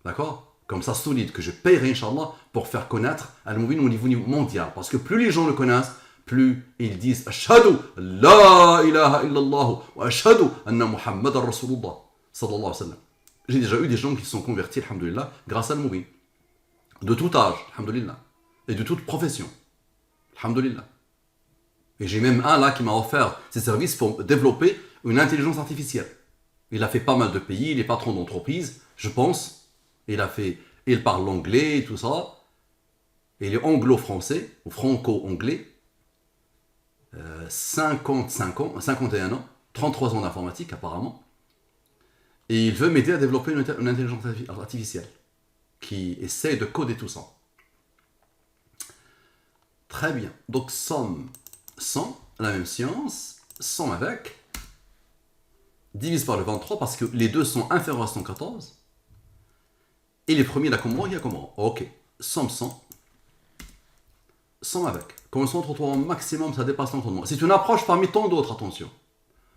D'accord? Comme ça, solide, que je paierai, Inch'Allah, pour faire connaître Al-Mubin au niveau mondial. Parce que plus les gens le connaissent, plus ils disent Ashhadu la ilaha illallah wa ashhadu anna Muhammadan Rasulullah sallallahu alayhi wa sallam. J'ai déjà eu des gens qui se sont convertis, alhamdoulilah, grâce à Al-Mubin. De tout âge, alhamdoulilah. Et de toute profession. Alhamdoulilah. Et j'ai même un là qui m'a offert ses services pour développer une intelligence artificielle. Il a fait pas mal de pays, il est patron d'entreprise, je pense. Il parle l'anglais et tout ça. Et il est anglo-français, ou franco-anglais. 51 ans, 33 ans d'informatique apparemment. Et il veut m'aider à développer une intelligence artificielle qui essaie de coder tout ça. Très bien. Donc somme 100, la même science, somme avec, divise par le 23 parce que les deux sont inférieurs à 114. Et les premiers, là, comme moi, il y a comme moi. Ok. Somme 100. Somme avec. Quand le centre au maximum, ça dépasse l'entendement. C'est une approche parmi tant d'autres, attention.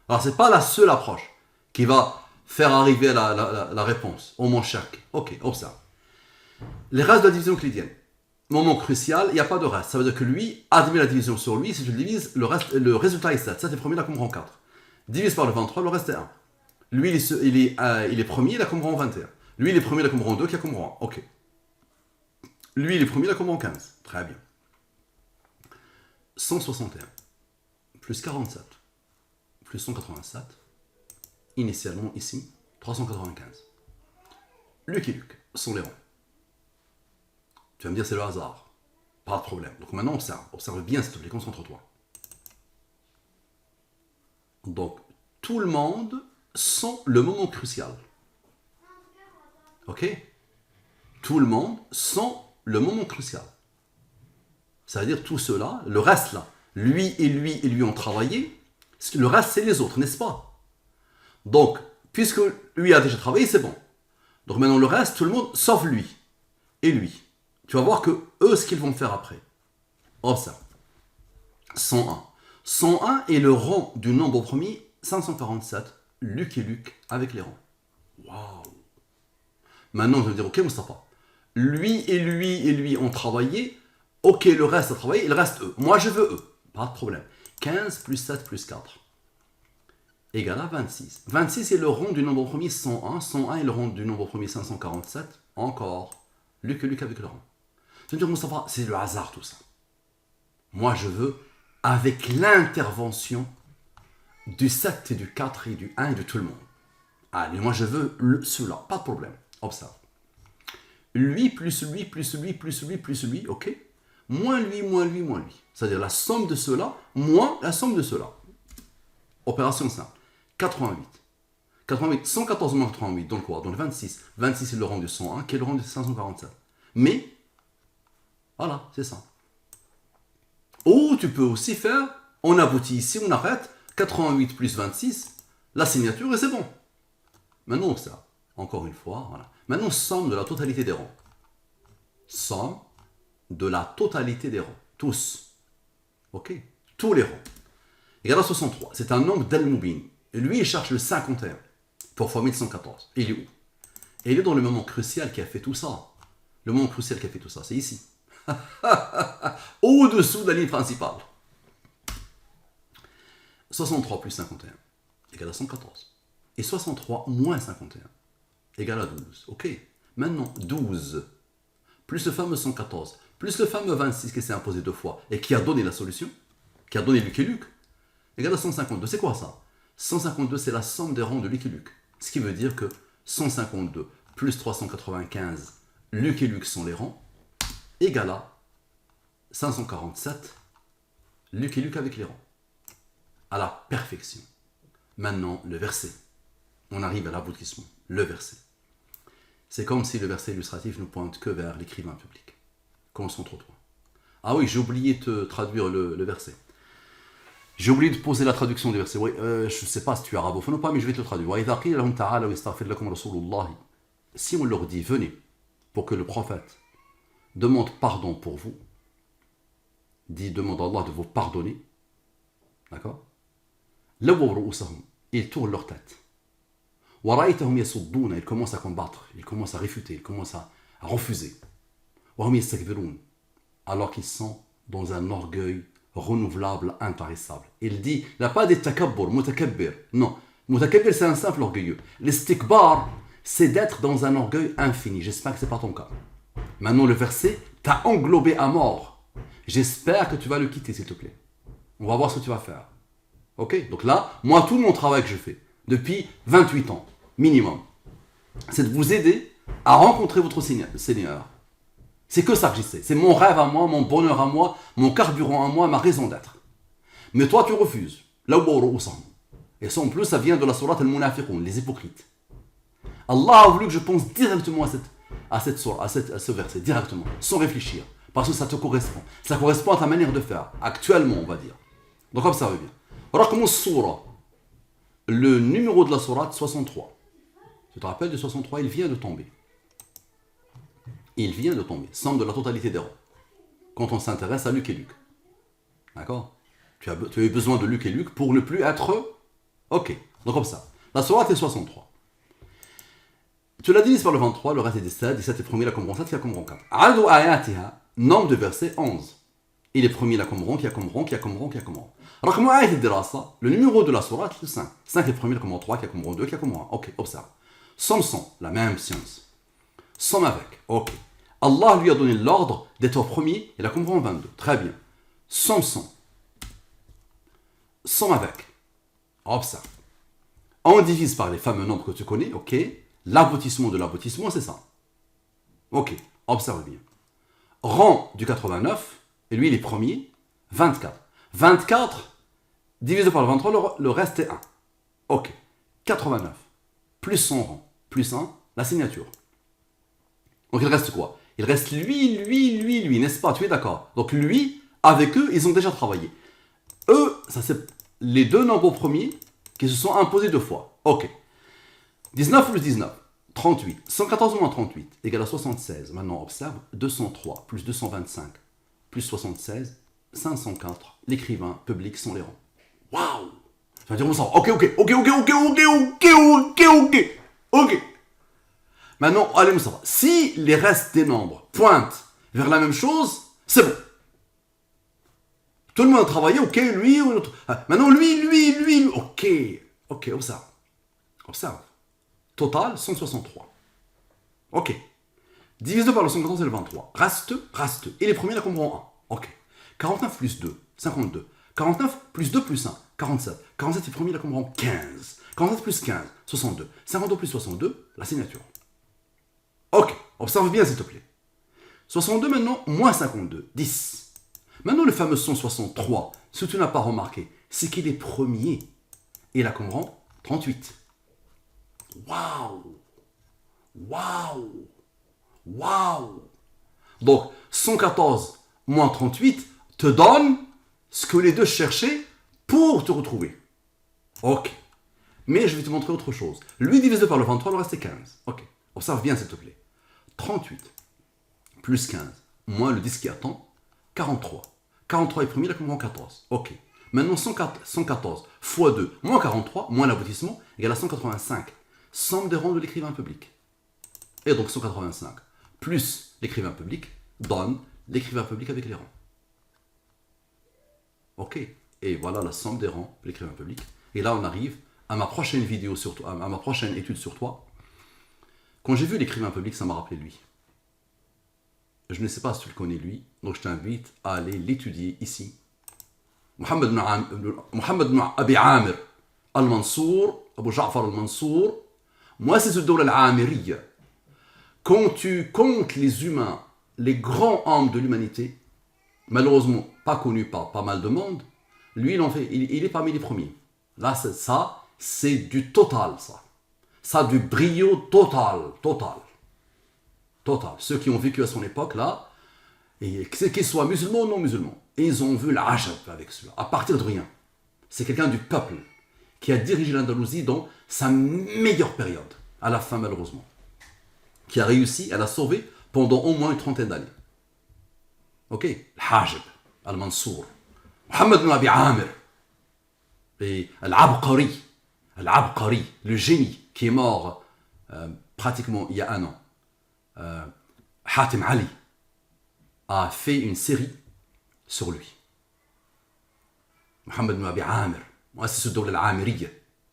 Alors, c'est pas la seule approche qui va faire arriver la réponse. Au moins chaque. Ok, observe. Les restes de la division euclidienne. Moment crucial, il n'y a pas de reste. Ça veut dire que lui, admet la division sur lui. Si tu le divises, le résultat est 7. 7 est premier, là, comme rang 4. Divise par le 23, le reste est 1. Lui, il est premier, il a comme rang 21. Lui, il est premier, il a comme rang 2, qui a comme rang 1. Ok. Lui, il est premier, il a comme rang 15. Très bien. 161 plus 47 plus 187. Initialement, ici, 395. Luc et Luc sont les rangs. Tu vas me dire, c'est le hasard. Pas de problème. Donc maintenant, observe. Observe bien, s'il te plaît, concentre-toi. Donc, tout le monde sent le moment crucial. Ok? Tout le monde sent le moment crucial. Ça veut dire tout cela, le reste là, lui et lui ont travaillé, le reste c'est les autres, n'est-ce pas? Donc, puisque lui a déjà travaillé, c'est bon. Donc maintenant le reste, tout le monde, sauf lui et lui. Tu vas voir que eux, ce qu'ils vont faire après. Oh ça. 101. 101 est le rang du nombre premier 547, Luc et Luc avec les rangs. Waouh! Maintenant, je vais me dire, ok, Moustapha, lui et lui et lui ont travaillé, ok, le reste a travaillé, il reste eux. Moi, je veux eux. Pas de problème. 15 plus 7 plus 4 égale à 26. 26 est le rond du nombre premier 101. 101 est le rond du nombre premier 547. Encore. Luc et Luc avec le rond. Je vais me dire, Moustapha, c'est le hasard tout ça. Moi, je veux avec l'intervention du 7 et du 4 et du 1 et de tout le monde. Allez, moi, je veux cela. Pas de problème. Observe. Lui plus lui plus lui plus lui plus lui, ok? Moins lui, moins lui, moins lui. C'est-à-dire la somme de cela, moins la somme de cela. Opération simple. 88. 88, 114 moins 88, donc quoi? Donc 26. 26 c'est le rang du 101, qui est le rang du 547. Mais, voilà, c'est ça. Ou tu peux aussi faire, on aboutit ici, on arrête, 88 plus 26, la signature et c'est bon. Maintenant, ça, encore une fois, voilà. Maintenant, somme de la totalité des rangs. Somme de la totalité des rangs. Tous. Ok? Tous les rangs. Égale à 63. C'est un nombre d'Al-Mubin. Et lui, il cherche le 51 pour former le 114. Il est où? Et il est dans le moment crucial qui a fait tout ça. Le moment crucial qui a fait tout ça, c'est ici. Au-dessous de la ligne principale. 63 plus 51 égale à 114. Et 63 moins 51 égale à 12. Ok. Maintenant, 12 plus le fameux 114 plus le fameux 26 qui s'est imposé deux fois et qui a donné la solution, qui a donné Luc et Luc, égale à 152. C'est quoi ça? 152, c'est la somme des rangs de Luc et Luc. Ce qui veut dire que 152 plus 395, Luc et Luc sont les rangs, égale à 547, Luc et Luc avec les rangs. À la perfection. Maintenant, le verset. On arrive à l'aboutissement. Le verset. C'est comme si le verset illustratif ne pointe que vers l'écrivain public. Concentre-toi. Ah oui, j'ai oublié de te traduire le verset. J'ai oublié de poser la traduction du verset. Oui, je ne sais pas si tu es arabophone ou pas, mais je vais te le traduire. Si on leur dit, venez, pour que le prophète demande pardon pour vous, demande à Allah de vous pardonner, d'accord? Ils tournent leur tête. Ils commencent à combattre, ils commencent à réfuter, ils commencent à refuser. Alors qu'ils sont dans un orgueil renouvelable, intarissable. Il dit, il n'a pas dit takabbur, mutakabbir. Non, mutakabbir c'est un simple orgueilleux. L'istikbar, c'est d'être dans un orgueil infini. J'espère que ce n'est pas ton cas. Maintenant le verset t'a englobé à mort. J'espère que tu vas le quitter s'il te plaît. On va voir ce que tu vas faire. Ok? Donc là, moi tout mon travail que je fais, depuis 28 ans, minimum, c'est de vous aider à rencontrer votre Seigneur. C'est que ça que j'essaie. C'est mon rêve à moi, mon bonheur à moi, mon carburant à moi, ma raison d'être. Mais toi, tu refuses. Et ça, en plus, ça vient de la sourate al-Munafiqun, les hypocrites. Allah a voulu que je pense directement à ce verset, directement, sans réfléchir. Parce que ça te correspond. Ça correspond à ta manière de faire, actuellement, on va dire. Donc, comme ça revient. Raqm as-Soura. Le numéro de la sourate, 63. Tu te rappelles de 63, il vient de tomber. Il vient de tomber, somme de la totalité des rangs. Quand on s'intéresse à Luc et Luc. D'accord? Tu as eu besoin de Luc et Luc pour ne plus être... Ok, donc comme ça. La sourate est 63. Tu l'as divisé par le 23, le reste est 17. 17 est premier, la comme rang 7, qui a comme rang 4. Adu ayatiha, nombre de versets 11. Il est premier, la comme rang, qui a comme rang, qui a comme rang, qui a comme rang. Raqm ayat al-dirasa, le numéro de la sourate, c'est 5. 5 est premier, la comme rang 3, qui a comme rang 2, qui a comme rang 1. Ok, observe. Somme 100, la même science. Somme avec, ok. Allah lui a donné l'ordre d'être au premier, il a comme rang 22. Très bien. Somme 100. Somme avec. Observe. On divise par les fameux nombres que tu connais, ok. L'aboutissement de l'aboutissement, c'est ça. Ok, observe bien. Rang du 89, et lui il est premier, 24. 24 divisé par le 23, le reste est 1. Ok, 89, plus son rang, plus 1, la signature. Donc il reste quoi? Il reste lui, n'est-ce pas? Tu es d'accord? Donc lui, avec eux, ils ont déjà travaillé. Eux, ça c'est les deux nombres premiers qui se sont imposés deux fois. Ok. 19 plus 19, 38. 114 moins 38 égale à 76. Maintenant, observe. 203 plus 225 plus 76, 504. L'écrivain public sont les rangs. Waouh! Tu vas dire Moussa, ok. Maintenant, allez Moussa, si les restes des nombres pointent vers la même chose, c'est bon. Tout le monde a travaillé, ok, lui ou l'autre. Maintenant, lui, ok, observe. Total, 163. Ok. Divisé par le 114 et le 23. Reste. Et les premiers, là, comprend 1. Ok. 49 plus 2, 52. 49 plus 2 plus 1, 47. 47, les premiers, là, comprend 15. 47 plus 15, 62. 52 plus 62, la signature. Ok. Observe bien, s'il te plaît. 62 maintenant, moins 52, 10. Maintenant, le fameux 163, ce que tu n'as pas remarqué, c'est qu'il est premier. Et là, comprend 38. Waouh. Donc, 114 moins 38 te donne ce que les deux cherchaient pour te retrouver. Ok. Mais je vais te montrer autre chose. Lui divisé par le 23, le reste est 15. Ok. Observe bien, s'il te plaît. 38 plus 15 moins le 10 qui attend, 43. 43 est premier, là, comprend 14. Ok. Maintenant, 114 fois 2 moins 43, moins l'aboutissement, égale à 185. Somme des rangs de l'écrivain public. Et donc 185 plus l'écrivain public donne l'écrivain public avec les rangs. Ok. Et voilà la somme des rangs de l'écrivain public. Et là, on arrive à ma prochaine vidéo sur toi, à ma prochaine étude sur toi. Quand j'ai vu l'écrivain public, ça m'a rappelé lui. Je ne sais pas si tu le connais lui, donc je t'invite à aller l'étudier ici. Mohamed ibn Abi Amir al-Mansour, Abu Ja'far al-Mansour, moi c'est ce dawla al-Amiriya. Quand tu comptes les humains, les grands hommes de l'humanité, malheureusement pas connus par pas mal de monde, lui il est parmi les premiers. Là ça, c'est du total ça. Ça du brio total. Ceux qui ont vécu à son époque là, et qu'ils soient musulmans ou non musulmans, ils ont vu l'ajab avec cela, à partir de rien. C'est quelqu'un du peuple qui a dirigé l'Andalousie dans sa meilleure période, à la fin malheureusement, qui a réussi à la sauver pendant au moins une trentaine d'années. Ok, Al-Hajib, Al-Mansour, Mohamed ibn Abi Amir, et Al-Abqari, le génie qui est mort pratiquement il y a un an. Hatim Ali a fait une série sur lui. Mohamed ibn Abi Amir, c'est ce dawla al-Amiriya,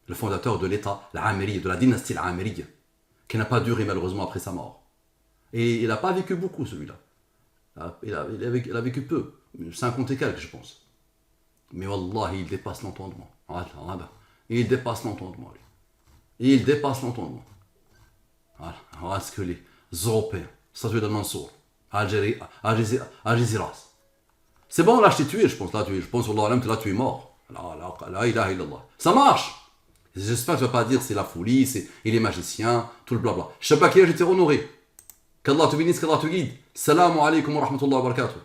le fondateur de l'État, l'Amiriya, de la dynastie al-Amiriya, qui n'a pas duré malheureusement après sa mort. Et il n'a pas vécu beaucoup celui-là. Il a vécu peu, 50 et quelques je pense. Mais wallah, il dépasse l'entendement. Il dépasse l'entendement. Il dépasse l'entendement. Voilà ce que les Européens, statue de Mansour, Algésiras. C'est bon, là je t'ai tué, je pense. Là tu es mort. La ilaha illallah. Ça marche. J'espère que tu ne vas pas dire c'est la folie, il est magicien, tout le blabla. Je ne sais pas qui j'étais honoré. Qu'Allah te bénisse, qu'Allah te guide. Salam alaikum wa rahmatullahi wa barakatuh.